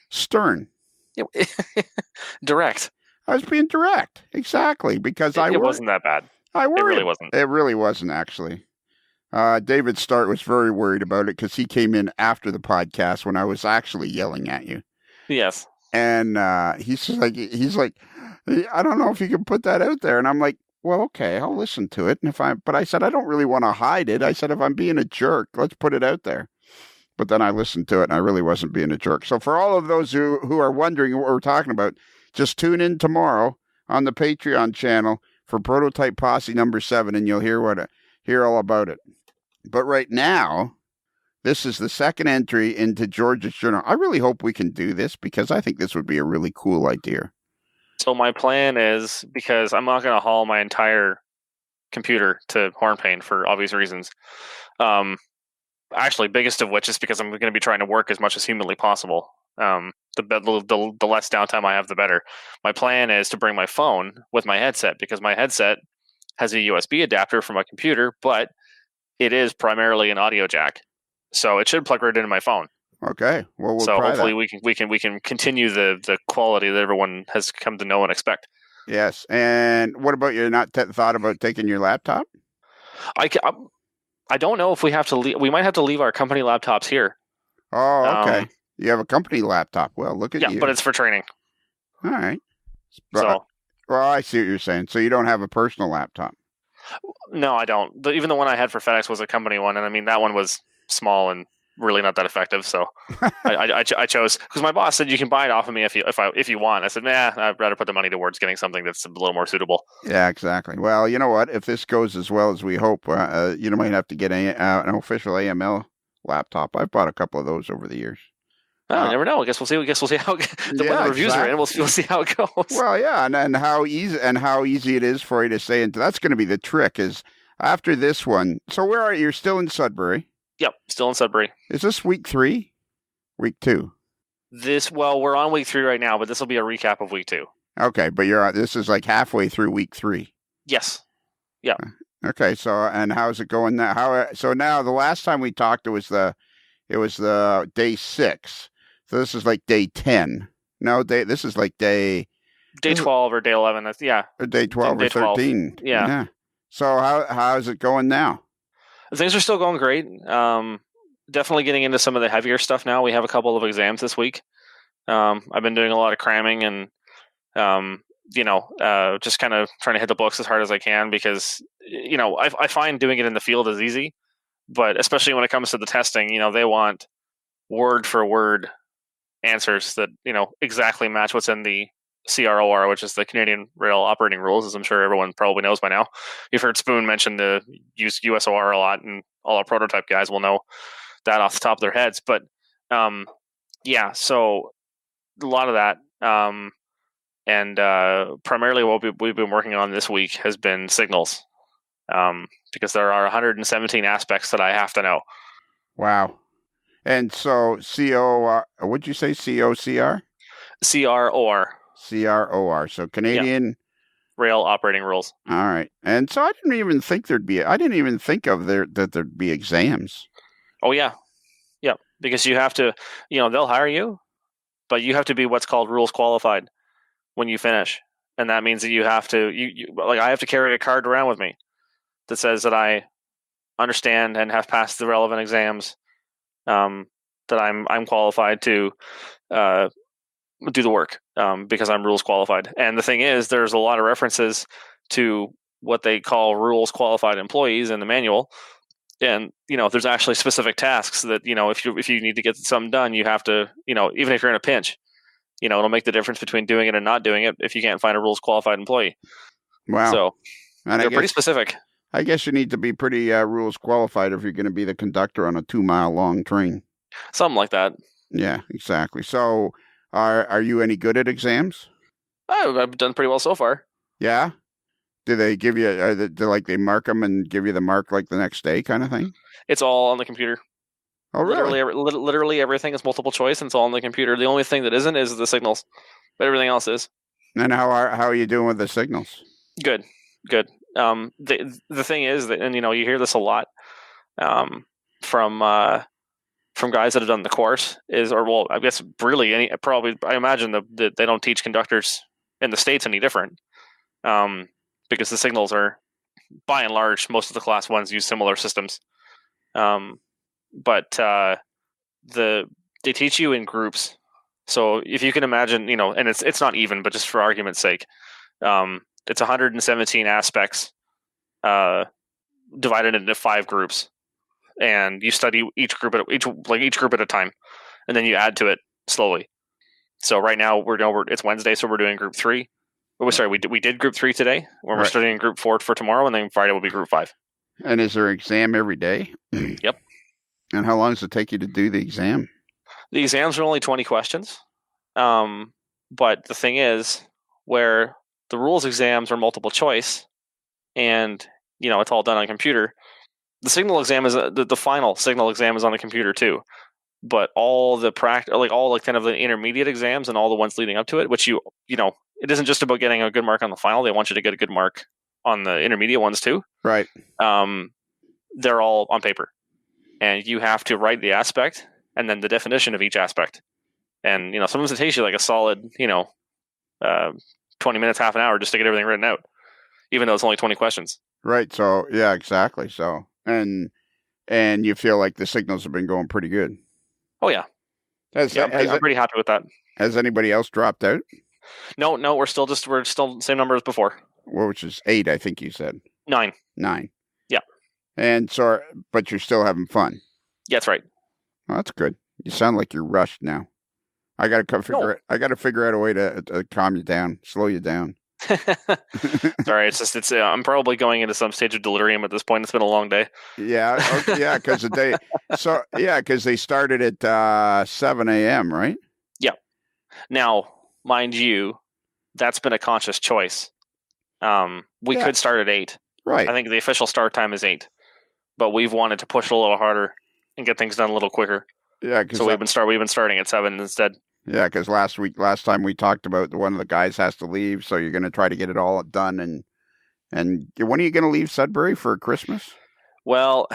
stern. Direct. I was being direct. Exactly. Because it wasn't that bad. I worried. It really wasn't. It really wasn't, actually. David Start was very worried about it because he came in after the podcast when I was actually yelling at you. Yes. And he's like, I don't know if you can put that out there. And I'm like, well, okay, I'll listen to it. But I said, I don't really want to hide it. I said, if I'm being a jerk, let's put it out there. But then I listened to it and I really wasn't being a jerk. So for all of those who are wondering what we're talking about, just tune in tomorrow on the Patreon channel for prototype posse number 7, and you'll hear all about it. But right now, this is the second entry into George's Journal. I really hope we can do this because I think this would be a really cool idea. So my plan is, because I'm not going to haul my entire computer to horn pain for obvious reasons. Actually, biggest of which is because I'm going to be trying to work as much as humanly possible. The less downtime I have, the better. My plan is to bring my phone with my headset, because my headset has a USB adapter for my computer, but it is primarily an audio jack, so it should plug right into my phone. Okay, well, we'll so try hopefully that. we can continue the quality that everyone has come to know and expect. Yes, and what about you? Not thought about taking your laptop? I don't know if we have to leave. We might have to leave our company laptops here. Oh, okay. You have a company laptop. Well, look at you. Yeah, but it's for training. All right. So, well, I see what you're saying. So you don't have a personal laptop? No, I don't. Even the one I had for FedEx was a company one, and I mean that one was small and really not that effective. So I chose, because my boss said you can buy it off of me if you want. I said, nah, I'd rather put the money towards getting something that's a little more suitable. Yeah, exactly. Well, you know what? If this goes as well as we hope, you might have to get an official AML laptop. I've bought a couple of those over the years. I never know. I guess we'll see. How when the reviews are in, we'll see how it goes. Well, yeah, and how easy it is for you to say. And that's going to be the trick. Is after this one. So where are you? You're still in Sudbury? Yep, still in Sudbury. Is this week 3? Week 2? We're on week 3 right now, but this will be a recap of week 2. Okay, but this is like halfway through week 3. Yes. Yeah. Okay, so and how's it going now? So now the last time we talked, it was the day 6. So this is like day 10. No, this is like day 12 or day 11. Yeah. Or day 12 or 13. Yeah. So how's it going now? Things are still going great. Definitely getting into some of the heavier stuff now. We have a couple of exams this week. I've been doing a lot of cramming and, just kind of trying to hit the books as hard as I can, because, I find doing it in the field is easy, but especially when it comes to the testing, they want word for word answers that, exactly match what's in the CROR, which is the Canadian Rail Operating Rules, as I'm sure everyone probably knows by now. You've heard Spoon mention the USOR a lot, and all our prototype guys will know that off the top of their heads. But so a lot of that, and primarily what we've been working on this week has been signals, because there are 117 aspects that I have to know. Wow. And so what'd you say? COCR? CROR. CROR. So Canadian Rail Operating Rules. All right. And so I didn't even think that there'd be exams. Oh yeah. Yeah. Because you have to, they'll hire you, but you have to be what's called rules qualified when you finish. And that means that you have to, I have to carry a card around with me that says that I understand and have passed the relevant exams, that I'm qualified to do the work, because I'm rules qualified. And the thing is, there's a lot of references to what they call rules qualified employees in the manual. And, there's actually specific tasks that, if you need to get something done, you have to, even if you're in a pinch, it'll make the difference between doing it and not doing it if you can't find a rules qualified employee. Wow. So they're pretty specific. I guess you need to be pretty rules qualified if you're going to be the conductor on a 2-mile long train. Something like that. Yeah, exactly. So are you any good at exams? I've done pretty well so far. Yeah? Do they give you, they mark them and give you the mark like the next day kind of thing? It's all on the computer. Oh, really? Literally everything is multiple choice, and it's all on the computer. The only thing that isn't is the signals, but everything else is. And how are you doing with the signals? Good. The thing is that, and you hear this a lot from guys that have done the course, I guess really I imagine that they don't teach conductors in the States any different, because the signals are, by and large, most of the class 1s use similar systems, but they teach you in groups. So if you can imagine, and it's not even, but just for argument's sake, it's 117 aspects divided into 5 groups, and you study each group at a time, and then you add to it slowly. So right now it's Wednesday, so we're doing group 3. We did group 3 today. We're studying group 4 for tomorrow, and then Friday will be group 5. And is there an exam every day? Yep. And how long does it take you to do the exam? The exams are only 20 questions, but the thing is, where the rules exams are multiple choice, and it's all done on computer. The signal exam is the final signal exam is on the computer too. But all the kind of the intermediate exams and all the ones leading up to it, which it isn't just about getting a good mark on the final. They want you to get a good mark on the intermediate ones too. Right. They're all on paper, and you have to write the aspect and then the definition of each aspect. And sometimes it takes you like a solid 20 minutes, half an hour just to get everything written out, even though it's only 20 questions. Right. So yeah, exactly. So and you feel like the signals have been going pretty good. Oh yeah. I'm pretty happy with that. Has anybody else dropped out? No, we're still the same number as before. Well, which is 8, I think you said. 9. Yeah. And so, but you're still having fun. Yeah, that's right. Well, that's good. You sound like you're rushed now. I got to figure out a way to calm you down, slow you down. Sorry, it's I'm probably going into some stage of delirium at this point. It's been a long day. Yeah, okay, yeah, because they started at 7 a.m., right? Yeah. Now, mind you, that's been a conscious choice. We could start at 8. Right. I think the official start time is 8, but we've wanted to push it a little harder and get things done a little quicker. Yeah, so we've been starting at 7 instead. Yeah, because last time we talked about one of the guys has to leave, so you're going to try to get it all done. And when are you going to leave Sudbury for Christmas? Well,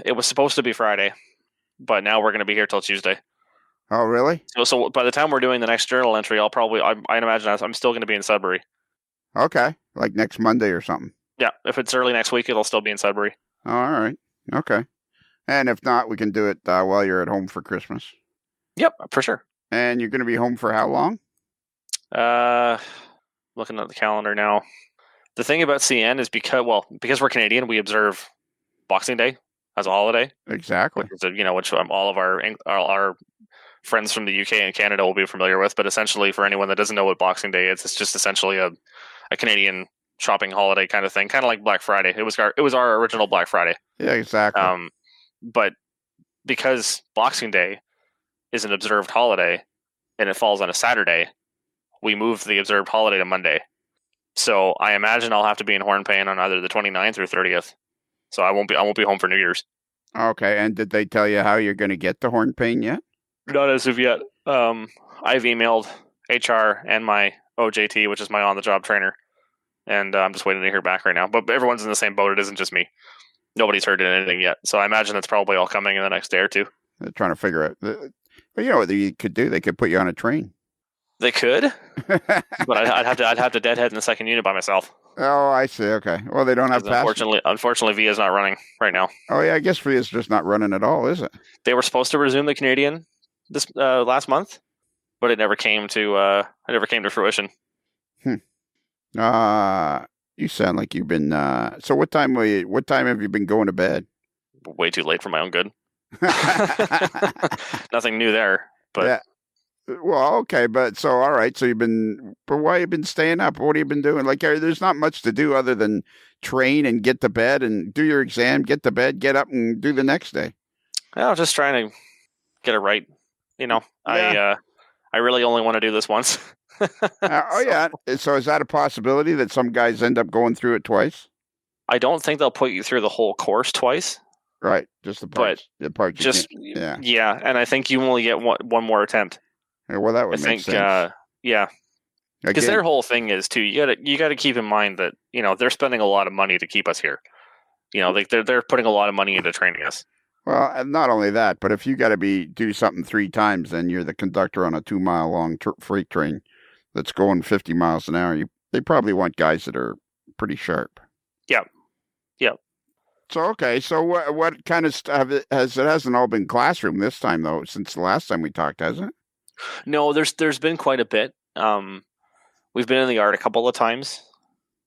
it was supposed to be Friday, but now we're going to be here till Tuesday. Oh, really? So by the time we're doing the next journal entry, I'd imagine I'm still going to be in Sudbury. Okay, like next Monday or something. Yeah, if it's early next week, it'll still be in Sudbury. Oh, all right, okay. And if not, we can do it while you're at home for Christmas. Yep, for sure. And you're going to be home for how long? Looking at the calendar now. The thing about CN is because we're Canadian, we observe Boxing Day as a holiday. Exactly. Which all of our friends from the UK and Canada will be familiar with. But essentially, for anyone that doesn't know what Boxing Day is, it's just essentially a Canadian shopping holiday kind of thing, kind of like Black Friday. It was our original Black Friday. Yeah, exactly. But because Boxing Day is an observed holiday and it falls on a Saturday, we moved the observed holiday to Monday. So I imagine I'll have to be in Hornpain on either the 29th or 30th. So I won't be home for New Year's. Okay, and did they tell you how you're going to get to Hornpain yet? Not as of yet. I've emailed HR and my OJT, which is my on-the-job trainer, and I'm just waiting to hear back right now. But everyone's in the same boat. It isn't just me. Nobody's heard anything yet. So I imagine it's probably all coming in the next day or two. They're trying to figure out. But you know what you could do? They could put you on a train. They could, but I'd have to deadhead in the second unit by myself. Oh, I see. Okay. Well, they don't have passengers. Unfortunately, VIA's not running right now. Oh yeah, I guess VIA's just not running at all, is it? They were supposed to resume the Canadian this last month, but it never came to fruition. You sound like you've been. So what time have you been going to bed? Way too late for my own good. Nothing new there, but. Yeah. Well, okay, but so all right. So but why have you been staying up? What have you been doing? Like, there's not much to do other than train and get to bed and do your exam, get to bed, get up and do the next day. I was just trying to get it right. Yeah. I really only want to do this once. Yeah. So is that a possibility that some guys end up going through it twice? I don't think they'll put you through the whole course twice. Right, just the parts. The parts. Yeah, and I think you only get one more attempt. Yeah, well, that would make sense. Yeah, because their whole thing is too. You got to keep in mind that they're spending a lot of money to keep us here. They're putting a lot of money into training us. Well, and not only that, but if you got to do something 3 times, then you're the conductor on a 2-mile long freight train that's going 50 miles an hour. They probably want guys that are pretty sharp. Yeah. So okay, so what kind of stuff it hasn't all been classroom this time though? Since the last time we talked, hasn't it? No, there's been quite a bit. We've been in the yard a couple of times,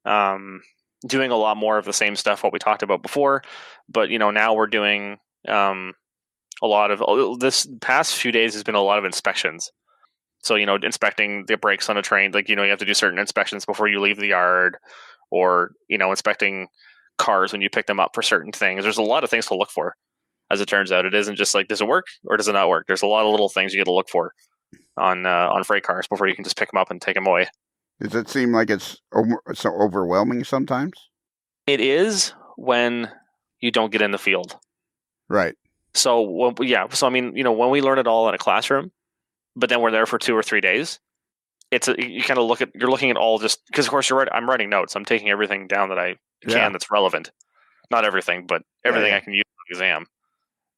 doing a lot more of the same stuff what we talked about before. But now we're doing a lot of this past few days has been a lot of inspections. So inspecting the brakes on a train, like you have to do certain inspections before you leave the yard, or inspecting cars when you pick them up for certain things. There's a lot of things to look for. As it turns out, it isn't just like, does it work or does it not work? There's a lot of little things you got to look for on freight cars before you can just pick them up and take them away. Does it seem like it's so overwhelming sometimes? It is, when you don't get in the field. Right. So, when we learn it all in a classroom, but then we're there for 2 or 3 days. You kind of you're looking at all just because, of course, you're right. I'm writing notes. I'm taking everything down that I can that's relevant. Not everything, but everything I can use in the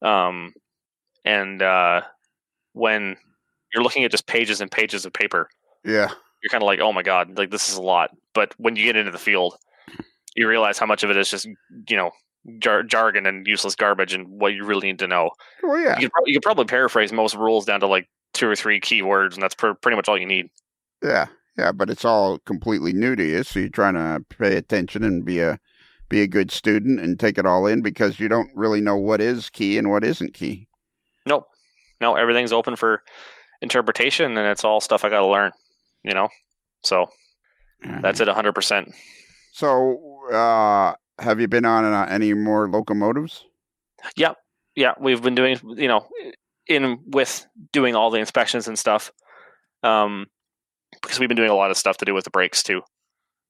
exam. When you're looking at just pages and pages of paper, you're kind of like, oh my God, like this is a lot. But when you get into the field, you realize how much of it is just, jargon and useless garbage and what you really need to know. Well, yeah. You could probably paraphrase most rules down to like 2 or 3 key words, and that's pretty much all you need. Yeah, but it's all completely new to you, so you're trying to pay attention and be a good student and take it all in because you don't really know what is key and what isn't key. Nope. No, everything's open for interpretation, and it's all stuff I got to learn, So that's it 100%. So have you been on any more locomotives? Yeah, we've been doing, with doing all the inspections and stuff. Because we've been doing a lot of stuff to do with the brakes too.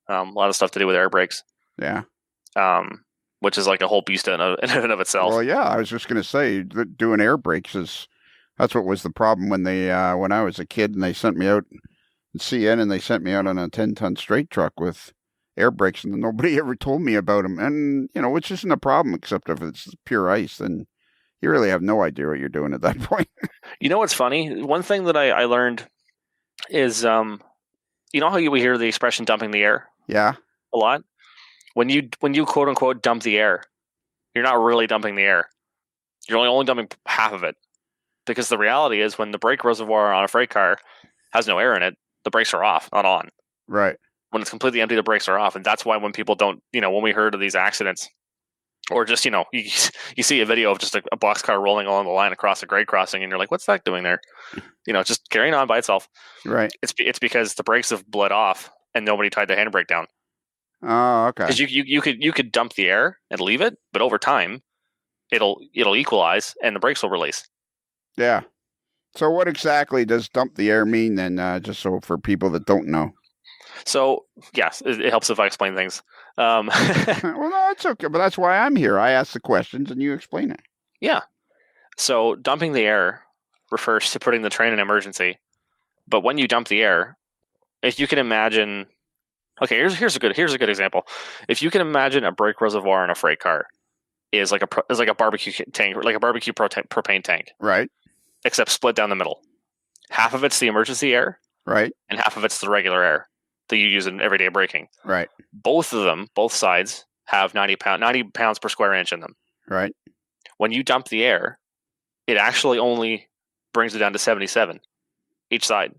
A lot of stuff to do with air brakes. Yeah. Which is like a whole beast in and of itself. Well, yeah, I was just going to say that doing air brakes that's what was the problem when when I was a kid and they sent me out in CN and they sent me out on a 10-ton straight truck with air brakes and nobody ever told me about them. And, which isn't a problem except if it's pure ice, then you really have no idea what you're doing at that point. What's funny? One thing that I learned is, how we hear the expression dumping the air? Yeah. A lot. When you quote unquote dump the air, you're not really dumping the air. You're only dumping half of it. Because the reality is when the brake reservoir on a freight car has no air in it, the brakes are off, not on. Right. When it's completely empty, the brakes are off. And that's why when people don't, when we heard of these accidents, or just, you see a video of just a boxcar rolling along the line across a grade crossing and you're like, what's that doing there? Just carrying on by itself. Right. It's because the brakes have bled off and nobody tied the handbrake down. Oh, okay. Because you could dump the air and leave it, but over time, it'll equalize and the brakes will release. Yeah. So what exactly does dump the air mean then, just so for people that don't know? So, yes, it helps if I explain things. Well, no, it's okay, but that's why I'm here. I ask the questions and you explain it. Yeah. So dumping the air refers to putting the train in emergency. But when you dump the air, if you can imagine, okay, here's a good example. If you can imagine a brake reservoir in a freight car is like a barbecue tank, like a barbecue propane tank, right? Except split down the middle. Half of it's the emergency air, right, and half of it's the regular air that you use in everyday braking. Right. Both sides have 90 pounds per square inch in them. Right. When you dump the air, it actually only brings it down to 77 each side.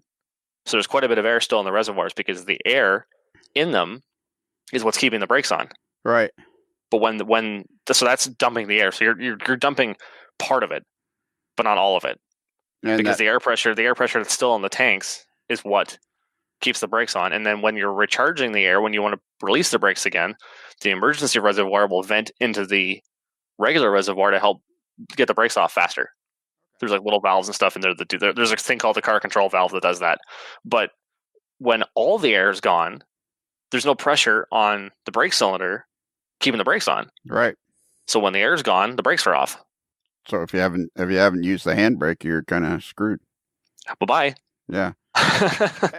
So there's quite a bit of air still in the reservoirs because the air in them is what's keeping the brakes on. Right. But so that's dumping the air. So you're dumping part of it, but not all of it. And because the air pressure that's still in the tanks is what keeps the brakes on. And then when you're recharging the air, when you want to release the brakes again, the emergency reservoir will vent into the regular reservoir to help get the brakes off faster. There's like little valves and stuff in there that do that. There's a thing called the car control valve that does that. But when all the air is gone, there's no pressure on the brake cylinder keeping the brakes on. Right. So when the air is gone, the brakes are off. So if you haven't used the handbrake, you're kind of screwed. Bye-bye. Yeah.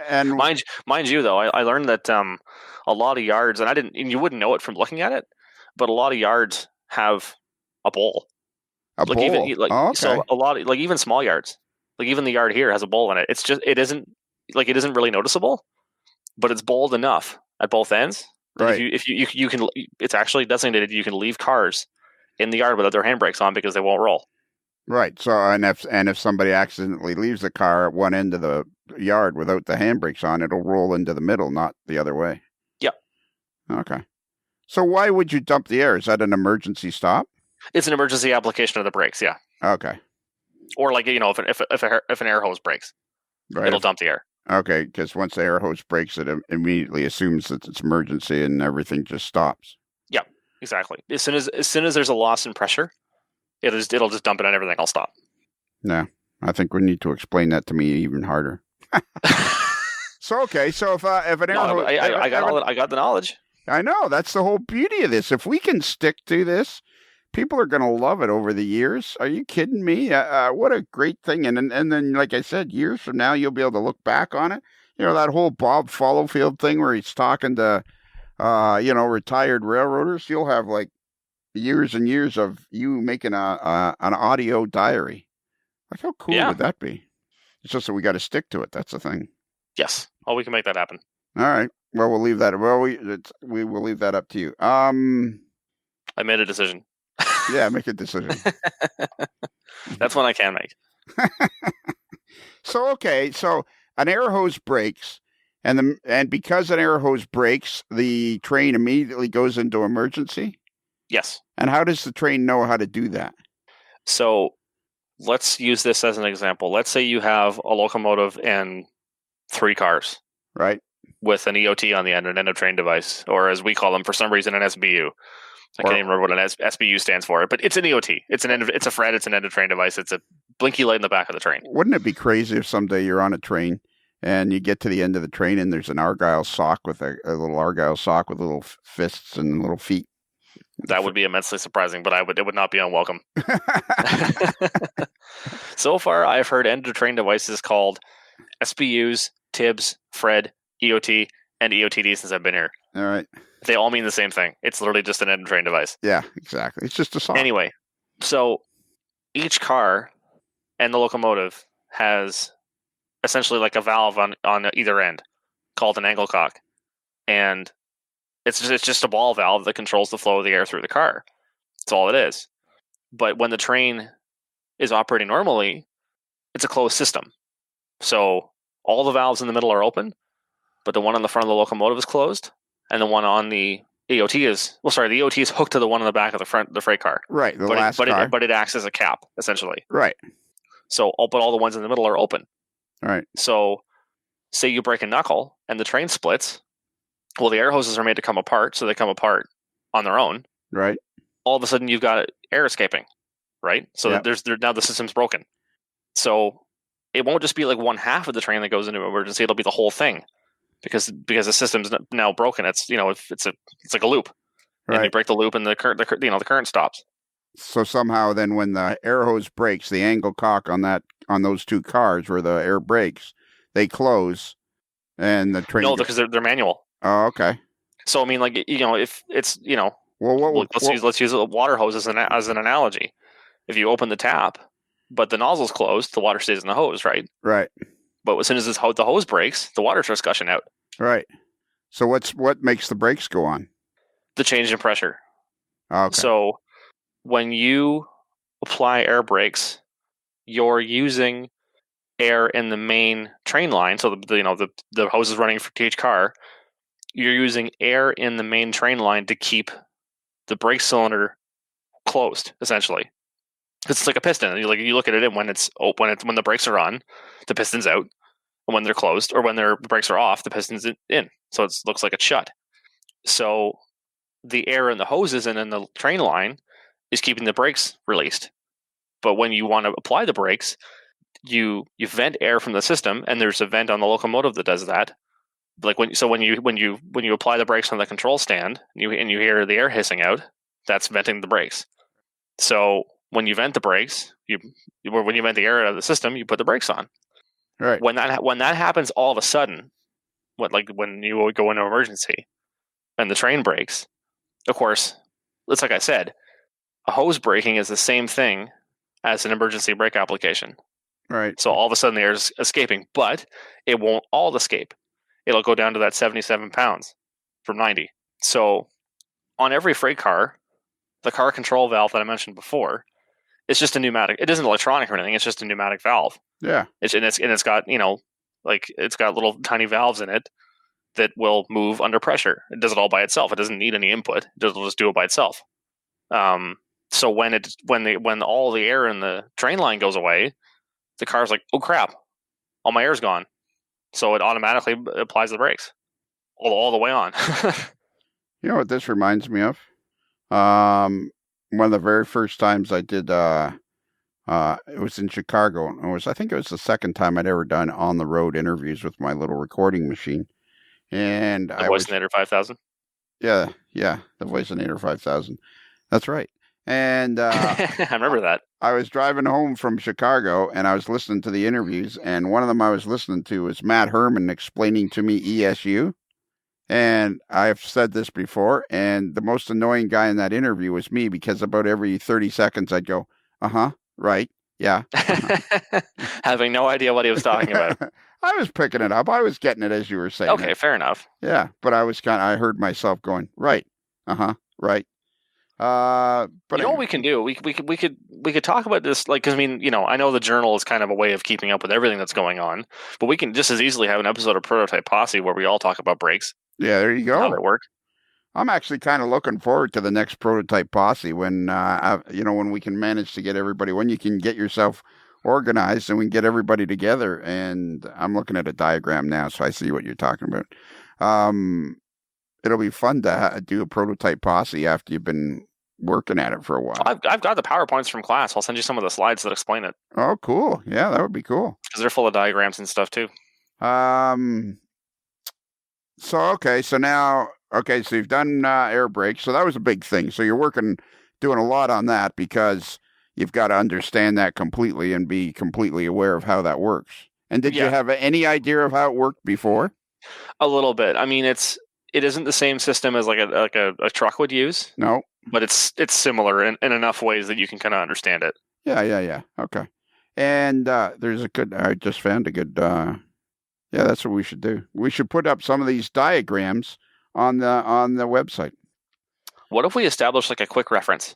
And mind you, though, I learned that a lot of yards, and you wouldn't know it from looking at it, but a lot of yards have a bowl. Bowl? Okay. So a lot of, even small yards, even the yard here has a bowl in it. It isn't really noticeable, but it's bowled enough at both ends. Right. If you can, it's actually designated. You can leave cars in the yard without their handbrakes on because they won't roll. Right. So and if somebody accidentally leaves the car at one end of the yard without the handbrakes on, it'll roll into the middle, not the other way. Yep. Okay. So why would you dump the air? Is that an emergency stop? It's an emergency application of the brakes. Yeah. Okay. Or if an air hose breaks, right. It'll dump the air. Okay, because once the air hose breaks, it immediately assumes that it's emergency and everything just stops. Yeah, exactly. As soon as there's a loss in pressure, it'll just dump it and everything will stop. No, I think we need to explain that to me even harder. So if an air hose, I got the knowledge. I know. That's the whole beauty of this. If we can stick to this, people are going to love it over the years. Are you kidding me? What a great thing. And then, like I said, years from now, you'll be able to look back on it. You know, that whole Bob Followfield thing where he's talking to, retired railroaders. You'll have like years and years of you making an audio diary. Like, how cool Yeah. would that be? It's just that we got to stick to it. That's the thing. Yes. Oh, we can make that happen. All right. Well, we'll leave that. Well, we will leave that up to you. I made a decision. Yeah, make a decision. That's one I can make. So an air hose breaks, and because an air hose breaks, the train immediately goes into emergency. Yes. And how does the train know how to do that? So let's use this as an example. Let's say you have a locomotive and 3 cars. Right. With an EOT on the end, an end of train device, or as we call them for some reason, an SBU. I can't even remember what an SBU stands for, but it's an EOT. It's a FRED. It's an end of train device. It's a blinky light in the back of the train. Wouldn't it be crazy if someday you're on a train and you get to the end of the train and there's an Argyle sock with a little Argyle sock with little fists and little feet? That would be immensely surprising, but it would not be unwelcome. So far, I've heard end of train devices called SBUs, TIBs, FRED, EOT, and EOTD since I've been here. All right. They all mean the same thing. It's literally just an end of train device. Yeah, exactly. It's just a sock. Anyway, so each car and the locomotive has essentially like a valve on either end called an angle cock. And it's just a ball valve that controls the flow of the air through the car. That's all it is. But when the train is operating normally, it's a closed system. So all the valves in the middle are open, but the one on the front of the locomotive is closed, and the one on the EOT is the EOT is hooked to the one on the back of the freight car. Right, but it acts as a cap essentially. Right. So, but all the ones in the middle are open. Right. So, say you break a knuckle and the train splits. Well, the air hoses are made to come apart, so they come apart on their own. Right. All of a sudden, you've got air escaping. Right. So now the system's broken. So it won't just be like one half of the train that goes into emergency; it'll be the whole thing, because the system's now broken. It's it's like a loop, and you break the loop, and the current stops. So somehow, then, when the air hose breaks, the angle cock on those 2 cars where the air breaks, they close, and the train. No, because they're manual. Oh, okay. So I mean, like if it's well, let's use a water hose as an analogy. If you open the tap, but the nozzle's closed, the water stays in the hose, right? Right. But as soon as the hose breaks, the water starts gushing out. Right. So what makes the brakes go on? The change in pressure. Okay. So when you apply air brakes, you're using air in the main train line. So the hose is running for each car. You're using air in the main train line to keep the brake cylinder closed, essentially. It's like a piston. You look at it, and when the brakes are on, the piston's out, and when they're closed or when their brakes are off, the piston's in. So it looks like it's shut. So the air in the hoses and in the train line is keeping the brakes released. But when you want to apply the brakes, you vent air from the system, and there's a vent on the locomotive that does that. Like when you apply the brakes on the control stand, and you hear the air hissing out, that's venting the brakes. So when you vent the brakes, when you vent the air out of the system, you put the brakes on. Right. When that happens, all of a sudden, when you go into emergency, and the train breaks, of course, it's like I said, a hose braking is the same thing as an emergency brake application. Right. So all of a sudden the air is escaping, but it won't all escape. It'll go down to that 77 pounds from 90. So on every freight car, the car control valve that I mentioned before, it's just a pneumatic. It isn't electronic or anything. It's just a pneumatic valve. Yeah. It's got it's got little tiny valves in it that will move under pressure. It does it all by itself. It doesn't need any input. It'll just do it by itself. So when all the air in the train line goes away, the car's like, oh crap, all my air's gone. So it automatically applies the brakes all the way on. You know what this reminds me of? One of the very first times I did, it was in Chicago. I think it was the second time I'd ever done on the road interviews with my little recording machine. And the Voice Nader 5000. Yeah, the Voiceinator 5000. That's right. And I remember that. I was driving home from Chicago, and I was listening to the interviews, and one of them I was listening to was Matt Herman explaining to me ESU. And I've said this before, and the most annoying guy in that interview was me, because about every 30 seconds I'd go, right, yeah. Having no idea what he was talking about. I was picking it up. I was getting it as you were saying Okay, it. fair enough. Yeah, but I heard myself going, right, right. But You know what we can do? We could talk about this, like, because I mean, I know the journal is kind of a way of keeping up with everything that's going on, but we can just as easily have an episode of Prototype Posse where we all talk about brakes. Yeah, there you go. How they work. I'm actually kind of looking forward to the next Prototype Posse when when we can manage to get everybody, when you can get yourself organized and we can get everybody together. And I'm looking at a diagram now, so I see what you're talking about. It'll be fun to do a Prototype Posse after you've been working at it for a while. I've got the PowerPoints from class. I'll send you some of the slides that explain it. Oh, cool. Yeah, that would be cool. Because they're full of diagrams and stuff too. So you've done air brakes. So that was a big thing. So you're doing a lot on that because you've got to understand that completely and be completely aware of how that works. And did you have any idea of how it worked before? A little bit. I mean, it isn't the same system as like a truck would use. No. But it's similar in enough ways that you can kind of understand it. Yeah. Okay. And I just found a good, that's what we should do. We should put up some of these diagrams on the website. What if we establish like a quick reference?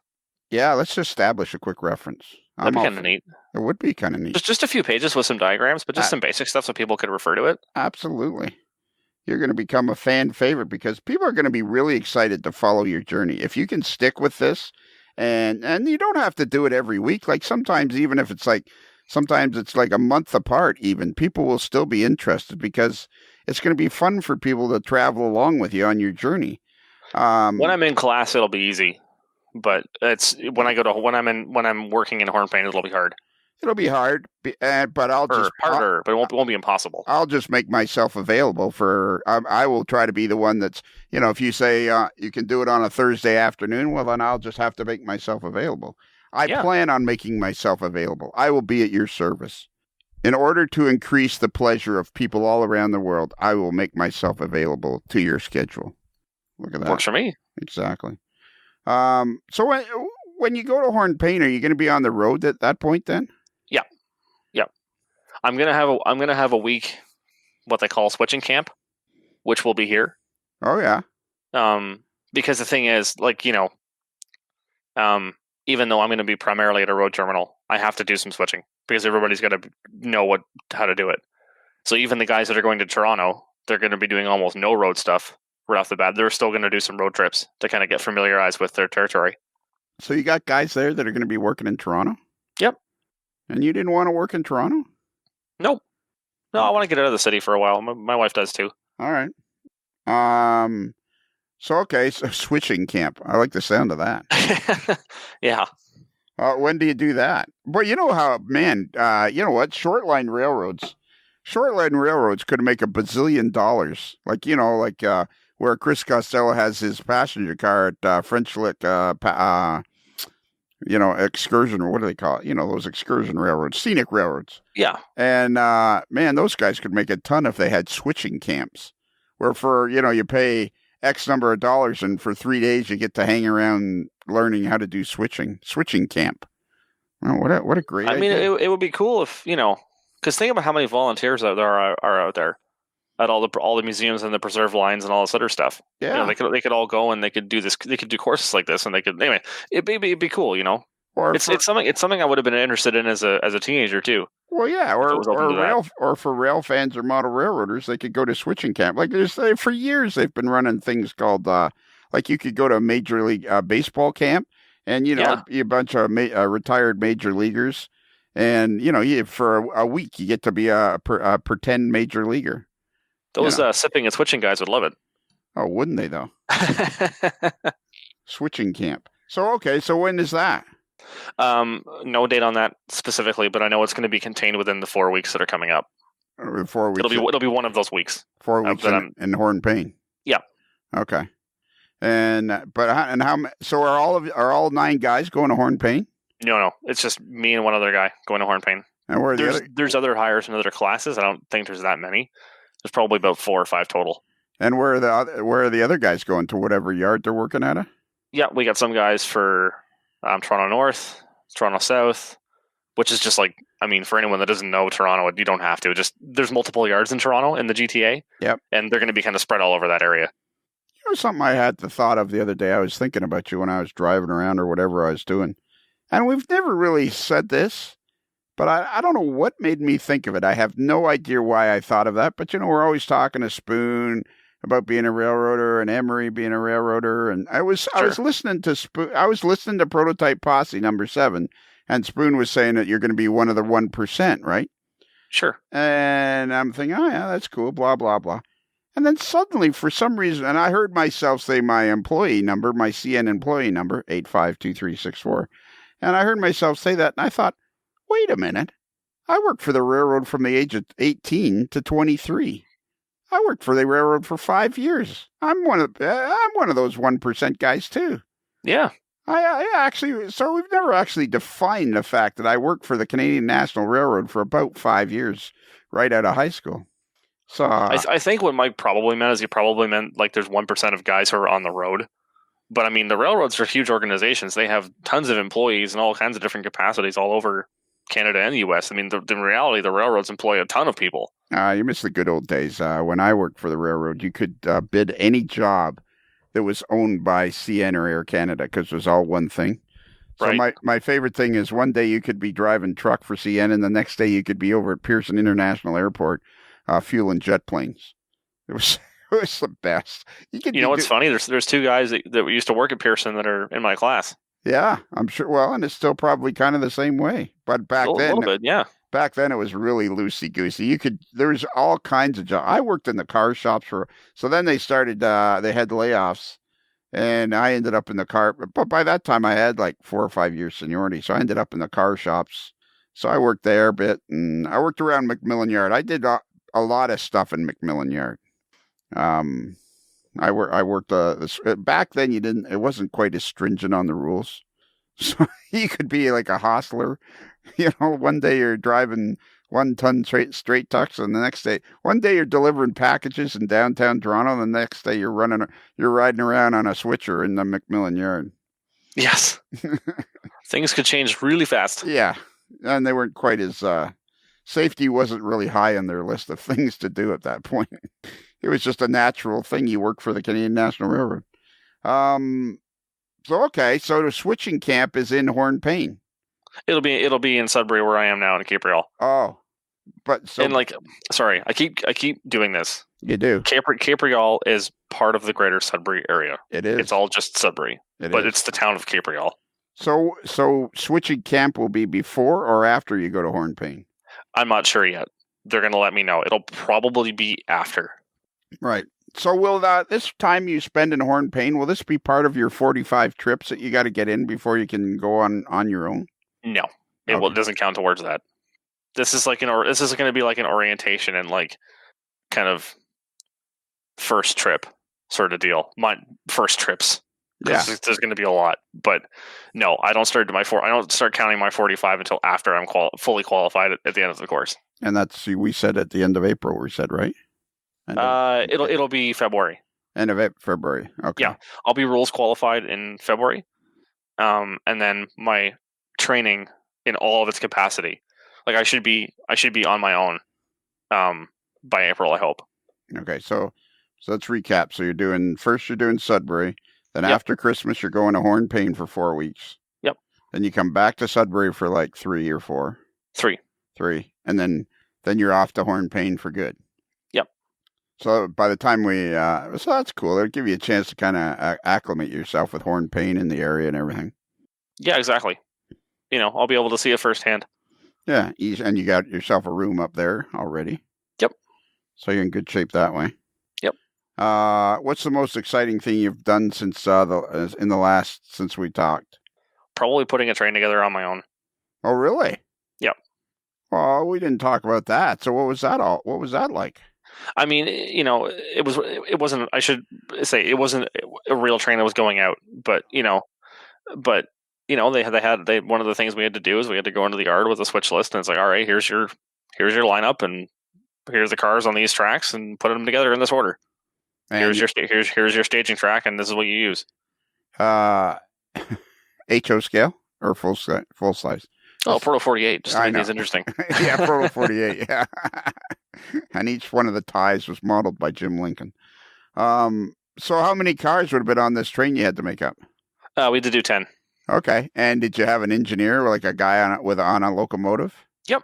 Yeah, let's establish a quick reference. That'd be kind of neat. It would be kind of neat. Just a few pages with some diagrams, but just some basic stuff so people could refer to it. Absolutely. You're going to become a fan favorite because people are going to be really excited to follow your journey. If you can stick with this, and you don't have to do it every week. Like sometimes it's like a month apart even, people will still be interested because it's going to be fun for people to travel along with you on your journey. When I'm in class, it'll be easy, but it's when I'm working in horn paint, it'll be hard. It'll be hard, but I'll just harder, but it won't be impossible. I'll just make myself available for. I will try to be the one that's, if you say you can do it on a Thursday afternoon, well then I'll just have to make myself available. I plan on making myself available. I will be at your service. In order to increase the pleasure of people all around the world, I will make myself available to your schedule. Look at that. Works for me. Exactly. So when you go to Horn Paint, are you going to be on the road at that point then? Yeah. I'm gonna have a week, what they call switching camp, which will be here. Oh yeah. Because the thing is, like, even though I'm going to be primarily at a road terminal, I have to do some switching because everybody's got to know how to do it. So even the guys that are going to Toronto, they're going to be doing almost no road stuff right off the bat. They're still going to do some road trips to kind of get familiarized with their territory. So you got guys there that are going to be working in Toronto? Yep. And you didn't want to work in Toronto? Nope. No, I want to get out of the city for a while. My wife does too. All right. So switching camp. I like the sound of that. Yeah. When do you do that? But you know how, man, you know what? Shortline railroads could make $1 bazillion. Like, where Chris Costello has his passenger car at French Lick, excursion, or what do they call it? Those excursion railroads, scenic railroads. Yeah. And, man, those guys could make a ton if they had switching camps where you pay X number of dollars and for 3 days you get to hang around learning how to do switching camp. Well, what a great idea. I mean, it would be cool if, because think about how many volunteers there are out there at all the museums and the preserve lines and all this other stuff. Yeah. They could all go and they could do this. They could do courses like this, and they could anyway. It'd be cool, It's something I would have been interested in as a teenager too. Well, yeah, or for rail fans or model railroaders, they could go to switching camp. Like for years, they've been running things called like you could go to a major league baseball camp, and a bunch of retired major leaguers, and for a week you get to be a pretend major leaguer. Those sipping and switching guys would love it. Oh, wouldn't they though? Switching camp. So when is that? No date on that specifically, but I know it's going to be contained within the 4 weeks that are coming up. 4 weeks. It'll be one of those weeks. 4 weeks in Horn Paint. Yeah. Okay. And how? So are all 9 guys going to Hornpain? No, it's just me and one other guy going to Hornpain. And where are the other? There's other hires in other classes. I don't think there's that many. There's probably about 4 or 5 total. And where are the other guys going to? Whatever yard they're working at? Yeah, we got some guys for Toronto North, Toronto South, which is just like, I mean, for anyone that doesn't know Toronto, you don't have to. Just there's multiple yards in Toronto in the GTA. Yep. And they're going to be kind of spread all over that area. You know, something I had the thought of the other day. I was thinking about you when I was driving around or whatever I was doing. And we've never really said this, but I don't know what made me think of it. I have no idea why I thought of that. But, we're always talking to Spoon about being a railroader and Emery being a railroader. And I was listening to Spoon. I was listening to Prototype Posse number 7. And Spoon was saying that you're going to be one of the 1%, right? Sure. And I'm thinking, oh, yeah, that's cool, blah, blah, blah. And then suddenly, for some reason, and I heard myself say my employee number, my CN employee number, 852364. And I heard myself say that, and I thought, wait a minute. I worked for the railroad from the age of 18 to 23. I worked for the railroad for 5 years. I'm one of those 1% guys, too. Yeah. I actually, so we've never actually defined the fact that I worked for the Canadian National Railroad for about 5 years, right out of high school. So I think what Mike probably meant is he probably meant like there's 1% of guys who are on the road. But I mean, the railroads are huge organizations. They have tons of employees in all kinds of different capacities all over Canada and the U.S. I mean, in reality, the railroads employ a ton of people. You miss the good old days. When I worked for the railroad, you could bid any job that was owned by CN or Air Canada because it was all one thing. So right. my favorite thing is one day you could be driving truck for CN and the next day you could be over at Pearson International Airport fueling jet planes. It was the best. You know what's funny? There's 2 guys that used to work at Pearson that are in my class. Yeah, I'm sure. Well, and it's still probably kind of the same way. But back then, a little bit, yeah. Back then, it was really loosey-goosey. There was all kinds of jobs. I worked in the car shops so then they started, they had layoffs, and I ended up in the car. But by that time, I had like 4 or 5 years seniority, so I ended up in the car shops. So I worked there a bit, and I worked around Macmillan Yard. I did a lot of stuff in Macmillan Yard. I worked back then. It wasn't quite as stringent on the rules, so you could be like a hostler. One day you're driving 1-ton straight tucks, and the next day, one day you're delivering packages in downtown Toronto, and the next day you're riding around on a switcher in the Macmillan Yard. Yes, things could change really fast. Yeah, and they weren't quite as safety wasn't really high on their list of things to do at that point. It was just a natural thing. You work for the Canadian National Railroad. So the switching camp is in Hornpain. It'll be in Sudbury where I am now in Capriol. Oh, but so and sorry, I keep doing this. You do. Capriol is part of the greater Sudbury area. It is. It's all just Sudbury, it's the town of Capriol. So switching camp will be before or after you go to Hornpain? I'm not sure yet. They're going to let me know. It'll probably be after. Right. So will this time you spend in Hornpain, will this be part of your 45 trips that you got to get in before you can go on your own? No, it doesn't count towards that. This is going to be like an orientation and like kind of first trip sort of deal. My first trips. Yeah. There's going to be a lot, but no, I don't start counting my 45 until after I'm fully qualified at the end of the course. And we said at the end of April, we said, right? It'll be February. End of February. Okay. Yeah, I'll be rules qualified in February, and then my training in all of its capacity, like I should be on my own, by April, I hope. Okay, so let's recap. So you're doing Sudbury. Then after Christmas, you're going to Hornpain for 4 weeks. Yep. Then you come back to Sudbury for like 3 or 4. 3. 3. And then you're off to Hornpain for good. Yep. So by the time so that's cool. It'll give you a chance to kind of acclimate yourself with Hornpain in the area and everything. Yeah, exactly. I'll be able to see it firsthand. Yeah. And you got yourself a room up there already. Yep. So you're in good shape that way. Yep. What's the most exciting thing you've done since we talked? Probably putting a train together on my own. Oh, really? Yep. Well, we didn't talk about that. So what was that like? I mean, it wasn't. I should say it wasn't a real train that was going out, but they one of the things we had to do is we had to go into the yard with a switch list, and it's like, all right, here's your lineup, and here's the cars on these tracks, and put them together in this order. And Here's your staging track, and this is what you use. HO scale or full size? Oh, Proto 48, just to make these interesting. Yeah, Proto 48. Yeah, and each one of the ties was modeled by Jim Lincoln. So how many cars would have been on this train you had to make up? We had to do 10. Okay, and did you have an engineer, like a guy on a locomotive? Yep.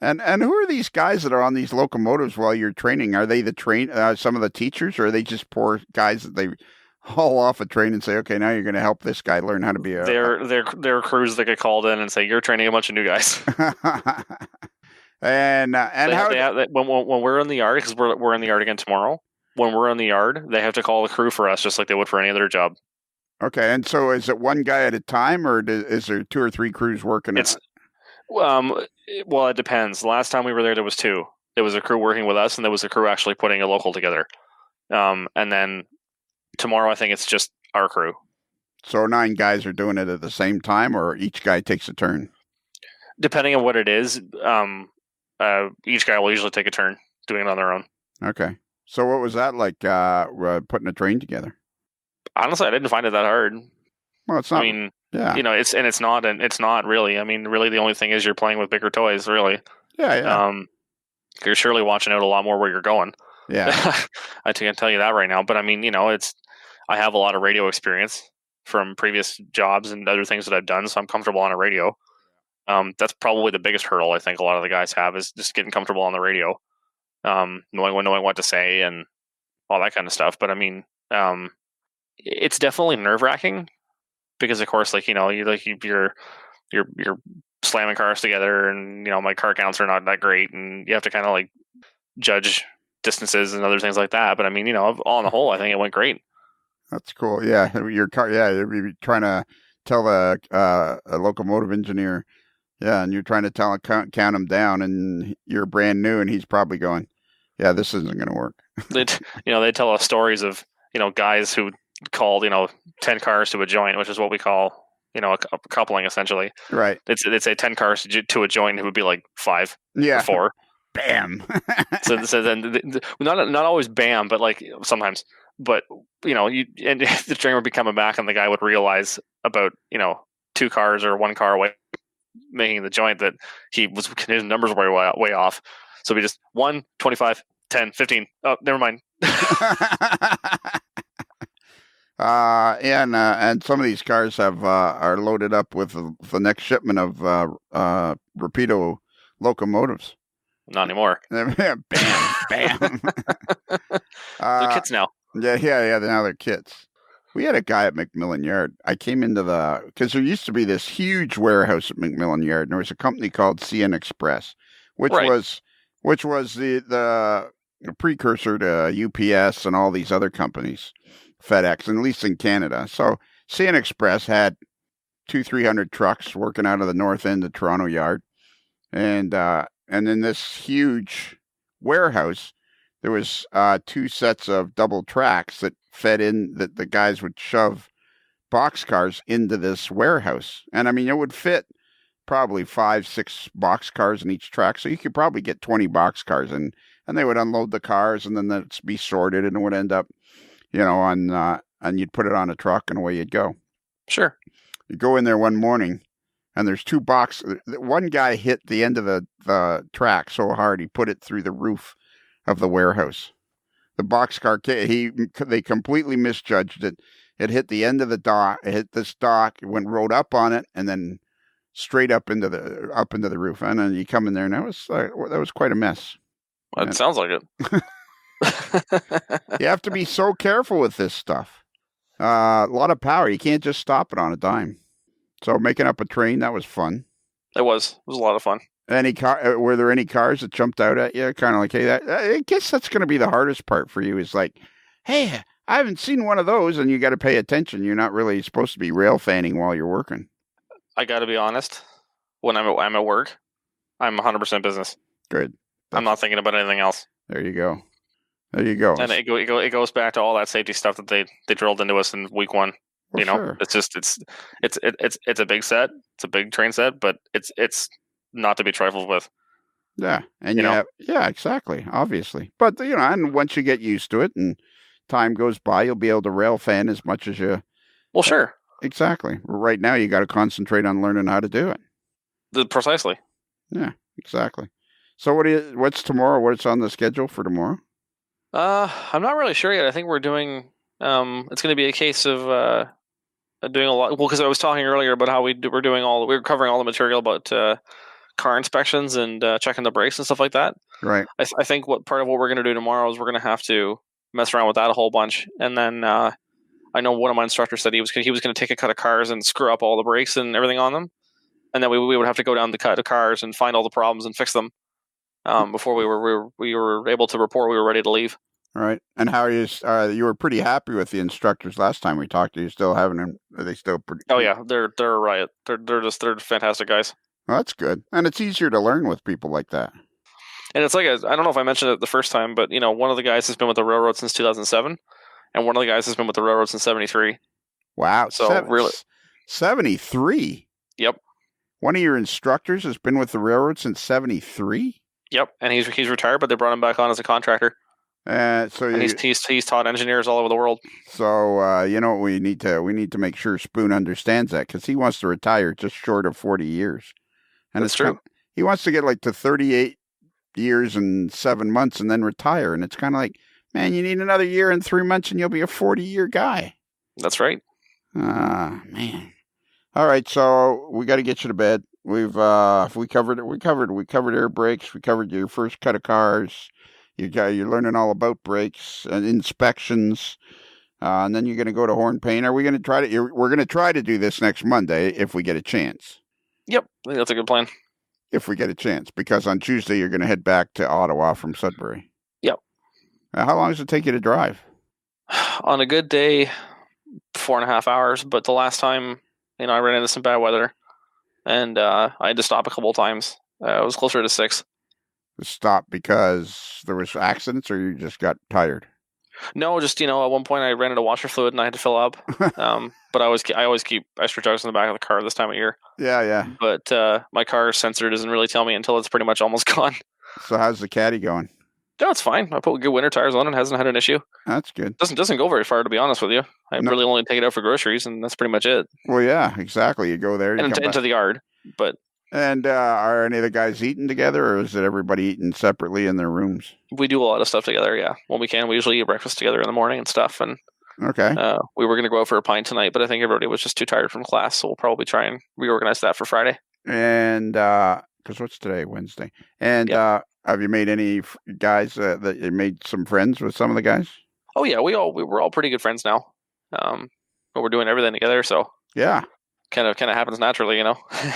And who are these guys that are on these locomotives while you're training? Are they some of the teachers, or are they just poor guys that they haul off a train and say, okay, now you're going to help this guy learn how to be a... They're crews that get called in and say, you're training a bunch of new guys. and when we're in the yard, because we're in the yard again tomorrow, when we're in the yard, they have to call a crew for us just like they would for any other job. Okay, and so is it one guy at a time, or is there 2 or 3 crews working? Well, it depends. The last time we were there was 2. There was a crew working with us, and there was a crew actually putting a local together. And then tomorrow, I think it's just our crew. So 9 guys are doing it at the same time, or each guy takes a turn? Depending on what it is, each guy will usually take a turn doing it on their own. Okay. So what was that like, putting a train together? Honestly, I didn't find it that hard. Well, it's not. I mean, yeah. It's not really. I mean, really, the only thing is you're playing with bigger toys, really. Yeah. You're surely watching out a lot more where you're going. Yeah. I can't tell you that right now, but I mean, I have a lot of radio experience from previous jobs and other things that I've done, so I'm comfortable on a radio. That's probably the biggest hurdle I think a lot of the guys have, is just getting comfortable on the radio, knowing what to say and all that kind of stuff. But I mean, it's definitely nerve-wracking because, of course, you're slamming cars together, and my car counts are not that great, and you have to kind of like judge distances and other things like that. But I mean, all on the whole, I think it went great. That's cool. Yeah, your car. Yeah, you're trying to tell a locomotive engineer. Yeah, and you're trying to count him down, and you're brand new, and he's probably going, "Yeah, this isn't going to work." They tell us stories of guys who called 10 cars to a joint, which is what we call a coupling essentially. Right. They'd say 10 cars to a joint, it would be like 5 or 4. Bam. so then not always bam, but like sometimes. But and the train would be coming back, and the guy would realize about 2 cars or 1 car away making the joint that his numbers were way off. So we just 1, 25, 10, 15. Oh, never mind. And some of these cars are loaded up with the next shipment of Rapido locomotives. Not anymore. Bam, bam. They're kits now. Yeah. Now they're kits. We had a guy at McMillan Yard. I came into because there used to be this huge warehouse at McMillan Yard, and there was a company called CN Express, which was the precursor to UPS and all these other companies, FedEx, and at least in Canada. So CN Express had 200-300 trucks working out of the north end of Toronto Yard, and in this huge warehouse, there was 2 sets of double tracks that fed in, that the guys would shove boxcars into this warehouse. And I mean, it would fit probably 5-6 boxcars in each track. So you could probably get 20 boxcars in, and they would unload the cars, and then they'd be sorted, and it would end up, and you'd put it on a truck, and away you'd go. Sure. You go in there one morning, and there's 2 boxes. One guy hit the end of the track so hard he put it through the roof of the warehouse. The boxcar, they completely misjudged it. It hit the end of the dock. It hit this dock. It rode up on it, and then straight up into the roof. And then you come in there, and that was quite a mess. Well, it sounds like it. You have to be so careful with this stuff. A lot of power. You can't just stop it on a dime. So making up a train, that was fun. It was a lot of fun. Were there any cars that jumped out at you? Kind of like, hey, I guess that's going to be the hardest part for you, is like, hey, I haven't seen one of those, and you got to pay attention. You're not really supposed to be rail fanning while you're working. I got to be honest. When I'm at work, I'm 100% business. Good. I'm not thinking about anything else. There you go. There you go. And it goes back to all that safety stuff that they drilled into us in week one. Well, sure. It's just it's a big set. It's a big train set, but it's not to be trifled with. Yeah, and yeah, exactly, obviously. But and once you get used to it and time goes by, you'll be able to rail fan as much as you. Well, sure. Exactly. Right now, you got to concentrate on learning how to do it. Precisely. Yeah, exactly. So what's tomorrow? What's on the schedule for tomorrow? I'm not really sure yet. I think we're doing. It's going to be a case of doing a lot. Well, because I was talking earlier about how we were covering all the material about car inspections and checking the brakes and stuff like that. Right. I think part of what we're going to do tomorrow is we're going to have to mess around with that a whole bunch, and then I know one of my instructors said he was going to take a cut of cars and screw up all the brakes and everything on them, and then we would have to go down the cut of cars and find all the problems and fix them before we were able to report we were ready to leave. All right. And how are you? You were pretty happy with the instructors last time we talked. Are you still having them? Are they still pretty? Oh yeah, they're a riot. They're fantastic guys. Well, that's good, and it's easier to learn with people like that. And it's like I don't know if I mentioned it the first time, but one of the guys has been with the railroad since 2007, and one of the guys has been with the railroad since 73. Wow! So really, 73. Yep. One of your instructors has been with the railroad since 73. Yep, and he's retired, but they brought him back on as a contractor. He's taught engineers all over the world. So we need to make sure Spoon understands that, because he wants to retire just short of 40 years, and that's true. He wants to get like to 38 years and 7 months and then retire, and it's kind of like, man, you need another year and 3 months, and you'll be a 40-year guy. That's right. Man. All right, so we got to get you to bed. We covered air brakes. We covered your first cut of cars. You're learning all about brakes and inspections, and then you're going to go to horn paint. Are we going to try to? We're going to try to do this next Monday if we get a chance. Yep, I think that's a good plan. If we get a chance, because on Tuesday you're going to head back to Ottawa from Sudbury. Yep. How long does it take you to drive? On a good day, 4.5 hours. But the last time, I ran into some bad weather, and I had to stop a couple of times. It was closer to 6. Stop because there was accidents, or you just got tired? No, just at one point I ran into washer fluid and I had to fill up. But I always keep extra jugs in the back of the car this time of year. Yeah. But my car sensor doesn't really tell me until it's pretty much almost gone. So how's the caddy going? No, it's fine. I put good winter tires on it. Hasn't had an issue. That's good. Doesn't go very far, to be honest with you. I really only take it out for groceries, and that's pretty much it. Well, yeah, exactly. You go there and into the yard, but. And are any of the guys eating together, or is it everybody eating separately in their rooms? We do a lot of stuff together, yeah. When we can, we usually eat breakfast together in the morning and stuff. And okay, we were going to go out for a pint tonight, but I think everybody was just too tired from class, so we'll probably try and reorganize that for Friday. And because what's today? Wednesday. And have you made any guys that you made some friends with some of the guys? Oh yeah, we're all pretty good friends now. But we're doing everything together, so yeah. Kind of happens naturally,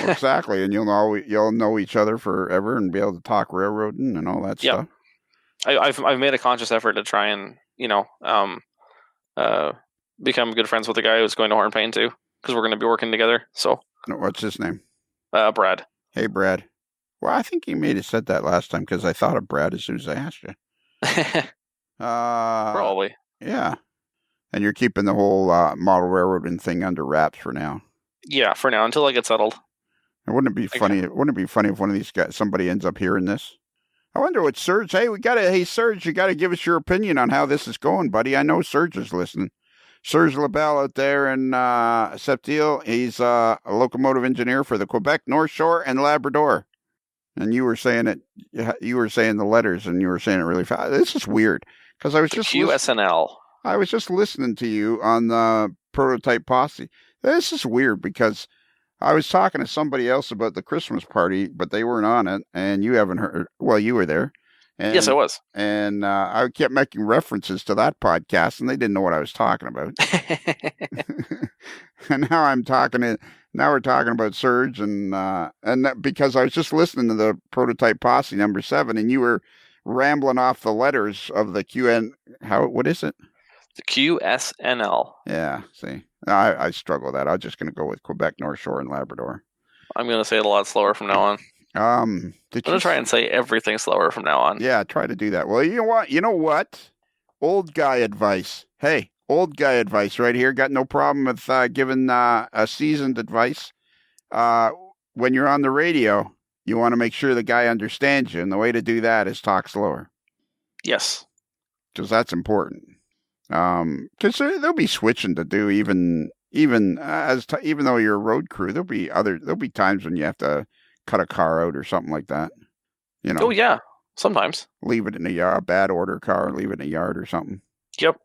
Exactly, and you'll know each other forever and be able to talk railroading and all that stuff. I've made a conscious effort to try and become good friends with the guy who's going to horn paint too, because we're going to be working together. So what's his name? Brad. Hey, Brad. Well, I think you may have said that last time because I thought of Brad as soon as I asked you. Probably. Yeah, and you're keeping the whole model railroading thing under wraps for now. Yeah, for now, until I get settled. And wouldn't it be funny? Wouldn't it be funny if one of these guys, somebody ends up hearing this? I wonder what Serge. Hey, Serge, you got to give us your opinion on how this is going, buddy. I know Serge is listening. Serge LaBelle out there in Septiel. He's a locomotive engineer for the Quebec North Shore and Labrador. And you were saying it. You were saying the letters, and you were saying it really fast. This is weird because I was just QSNL. I was just listening to you on the Prototype Posse. This is weird because I was talking to somebody else about the Christmas party, but they weren't on it, and you haven't heard. Well, you were there. And, yes, I was. And I kept making references to that podcast, and they didn't know what I was talking about. And now we're talking about Serge, and that, because I was just listening to the Prototype Posse number 7, and you were rambling off the letters of the QN. What is it? The QSNL. Yeah, see. I struggle with that. I'm just going to go with Quebec North Shore and Labrador. I'm going to say it a lot slower from now on. I'm gonna try and say everything slower from now on. Yeah, try to do that. Well, you know what? You know what? Old guy advice. Hey, old guy advice right here. Got no problem with giving a seasoned advice. When you're on the radio, you want to make sure the guy understands you, and the way to do that is talk slower. Yes, because that's important. Because they'll be switching to do even though you're a road crew, there'll be times when you have to cut a car out or something like that. You know. Oh yeah, sometimes leave it in a yard, a bad order car, leave it in a yard or something. Yep.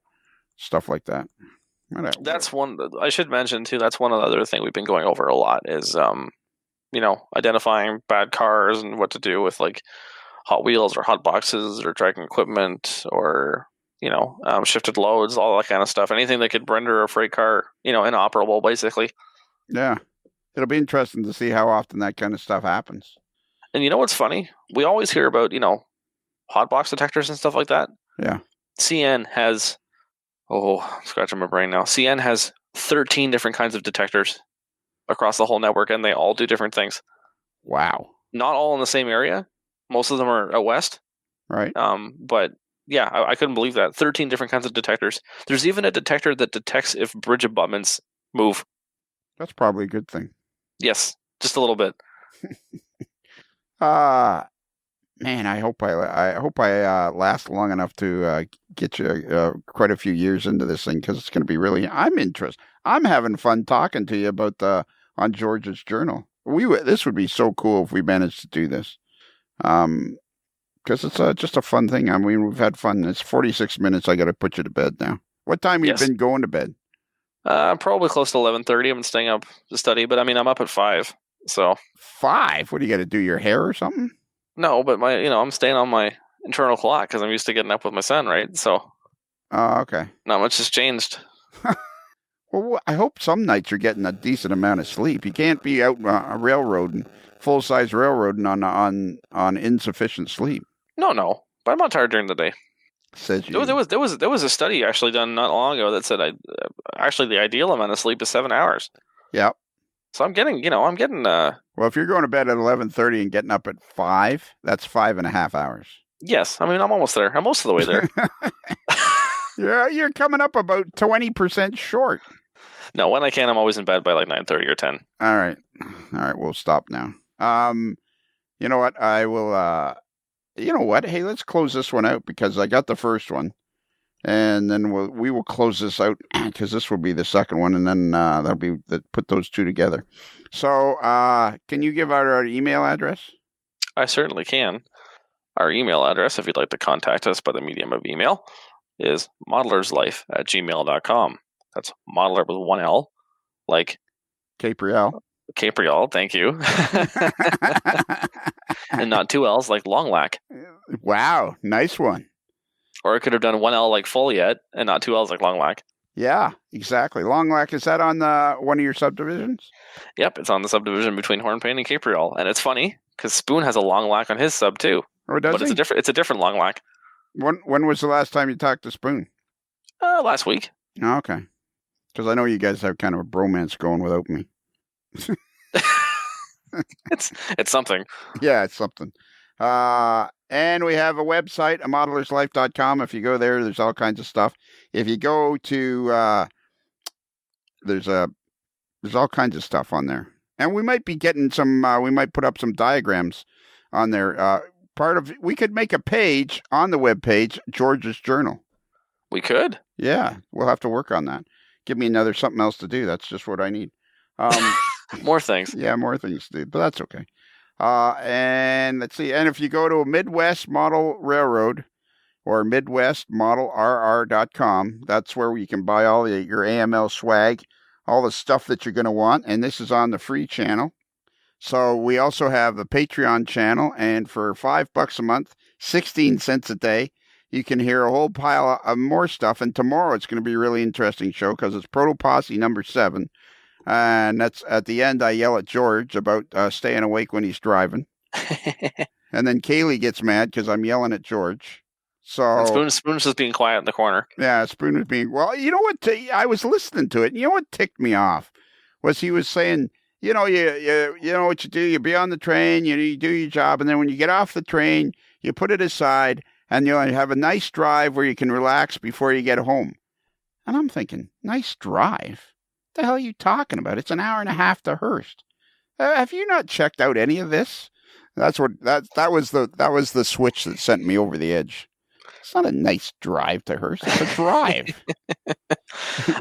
Stuff like that. That's one I should mention too. That's one of the other things we've been going over a lot is identifying bad cars and what to do with like Hot Wheels or hot boxes or dragging equipment or shifted loads, all that kind of stuff. Anything that could render a freight car, inoperable, basically. Yeah, it'll be interesting to see how often that kind of stuff happens. And you know what's funny? We always hear about hot box detectors and stuff like that. Yeah. CN has scratching my brain now. CN has 13 different kinds of detectors across the whole network, and they all do different things. Wow. Not all in the same area. Most of them are out west. Right. But yeah, I couldn't believe that. 13 different kinds of detectors. There's even a detector that detects if bridge abutments move. That's probably a good thing. Yes, just a little bit. Man, I hope I last long enough to get you quite a few years into this thing because it's going to be really. I'm interested. I'm having fun talking to you about on George's journal. This would be so cool if we managed to do this. Because it's just a fun thing. I mean, we've had fun. It's 46 minutes. I got to put you to bed now. What time have you been going to bed? Probably close to 11:30. I've been staying up to study, but I mean, I'm up at 5. So 5? What do you got to do? Your hair or something? No, but I'm staying on my internal clock because I'm used to getting up with my son, right? So. Oh, okay. Not much has changed. Well, I hope some nights you're getting a decent amount of sleep. You can't be out railroading, full-size railroading on insufficient sleep. No, but I'm not tired during the day. Says you. There was a study actually done not long ago that said actually the ideal amount of sleep is 7 hours. Yep. So I'm getting. Well, if you're going to bed at 11:30 and getting up at 5, that's 5.5 hours. Yes, I mean I'm almost there. I'm most of the way there. You're coming up about 20% short. No, when I can, I'm always in bed by like 9:30 or 10. All right, we'll stop now. You know what? I will. You know what? Hey, let's close this one out because I got the first one, and then we will close this out because this will be the second one, and then that'll be put those two together. So, can you give out our email address? I certainly can. Our email address, if you'd like to contact us by the medium of email, is modelerslife@gmail.com. That's modeler with one L, like Capriel. Capriel, thank you. And not 2 L's like Long Lac. Wow, nice one. Or it could have done 1 L like Foliet and not 2 L's like Long Lac. Yeah, exactly. Long Lac, is that on one of your subdivisions? Yep, it's on the subdivision between Hornpain and Capriel. And it's funny because Spoon has a Long Lac on his sub too. Oh, does he? It's a different Long Lac. When was the last time you talked to Spoon? Last week. Oh, okay. Because I know you guys have kind of a bromance going without me. It's something. Yeah, it's something. And we have a website, modelerslife.com. If you go there, there's all kinds of stuff. If you go to, there's all kinds of stuff on there. And we might be getting we might put up some diagrams on there. We could make a page on the webpage, George's Journal. We could. Yeah, we'll have to work on that. Give me something else to do. That's just what I need. More things. Yeah, more things to do, but that's okay. And let's see. And if you go to a Midwest Model Railroad or MidwestModelRR.com, that's where you can buy all your AML swag, all the stuff that you're going to want. And this is on the free channel. So we also have a Patreon channel. And for $5 a month, 16 cents a day, you can hear a whole pile of more stuff. And tomorrow it's going to be a really interesting show because it's Proto Posse number 7. And that's at the end, I yell at George about staying awake when he's driving. And then Kaylee gets mad because I'm yelling at George. So Spoon's just being quiet in the corner. Yeah, Spoon was being, well, you know what? I was listening to it. And you know what ticked me off was he was saying, you know, you know what you do. You be on the train, you do your job, and then when you get off the train, you put it aside, and you have a nice drive where you can relax before you get home. And I'm thinking, nice drive? What the hell are you talking about? It's an hour and a half to Hearst. Have you not checked out any of this? That was the switch that sent me over the edge. It's not a nice drive to Hearst. It's a drive.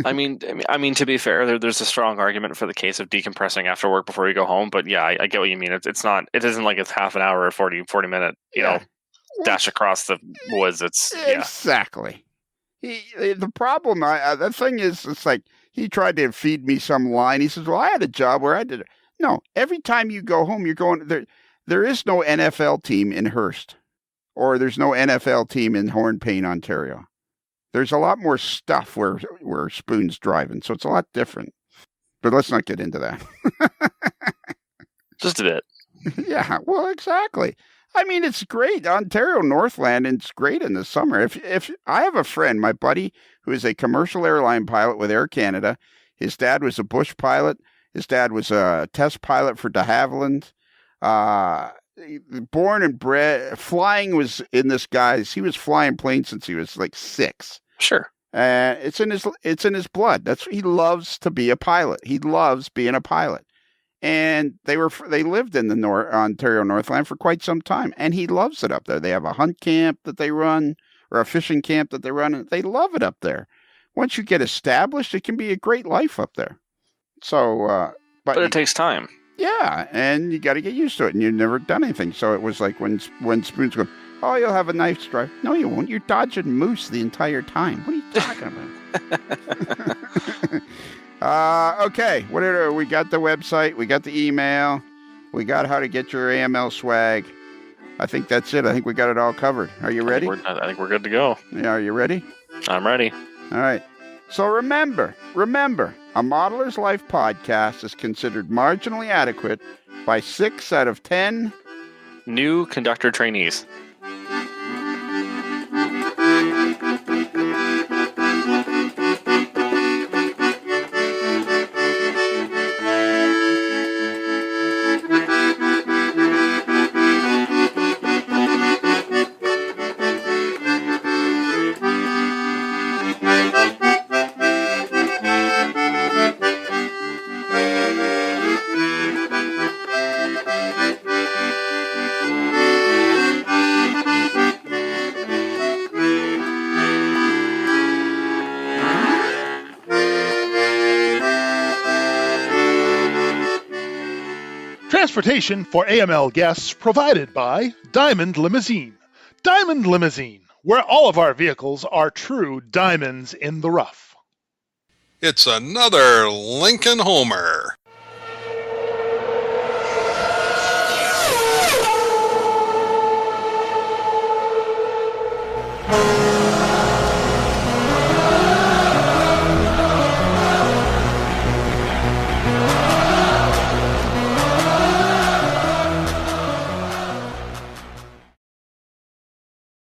I mean, to be fair, there's a strong argument for the case of decompressing after work before you go home. But yeah, I get what you mean. It's not. It isn't like it's half an hour or 40 minute, dash across the woods. It's exactly. The problem, the thing is, it's like he tried to feed me some line. He says, "Well, I had a job where I did it." No, every time you go home, you're going there. There is no NFL team in Hearst, or there's no NFL team in Hornpain, Ontario. There's a lot more stuff where Spoon's driving, so it's a lot different. But let's not get into that. Just a bit. Yeah, well, exactly. I mean, it's great. Ontario Northland, and it's great in the summer. If I have a friend, my buddy, who is a commercial airline pilot with Air Canada. His dad was a bush pilot. His dad was a test pilot for de Havilland. Born and bred, flying was in this guy's. He was flying planes since he was like 6. Sure. It's in his blood. He loves to be a pilot. He loves being a pilot. And they lived in the Ontario Northland for quite some time, and he loves it up there. They have a hunt camp that they run, or a fishing camp that they run, and they love it up there. Once you get established, it can be a great life up there. So, but it takes time. Yeah, and you got to get used to it, and you've never done anything. So it was like when Spoon's going, "Oh, you'll have a nice drive." No, you won't. You're dodging moose the entire time. What are you talking about? Okay, we got the website, we got the email, we got how to get your AML swag. I think that's it. I think we got it all covered. Are you ready? I think we're good to go. Yeah, are you ready? I'm ready. All right. So remember, A Modeler's Life podcast is considered marginally adequate by 6 out of 10 new conductor trainees. Transportation for AML guests provided by Diamond Limousine. Diamond Limousine, where all of our vehicles are true diamonds in the rough. It's another Lincoln Homer.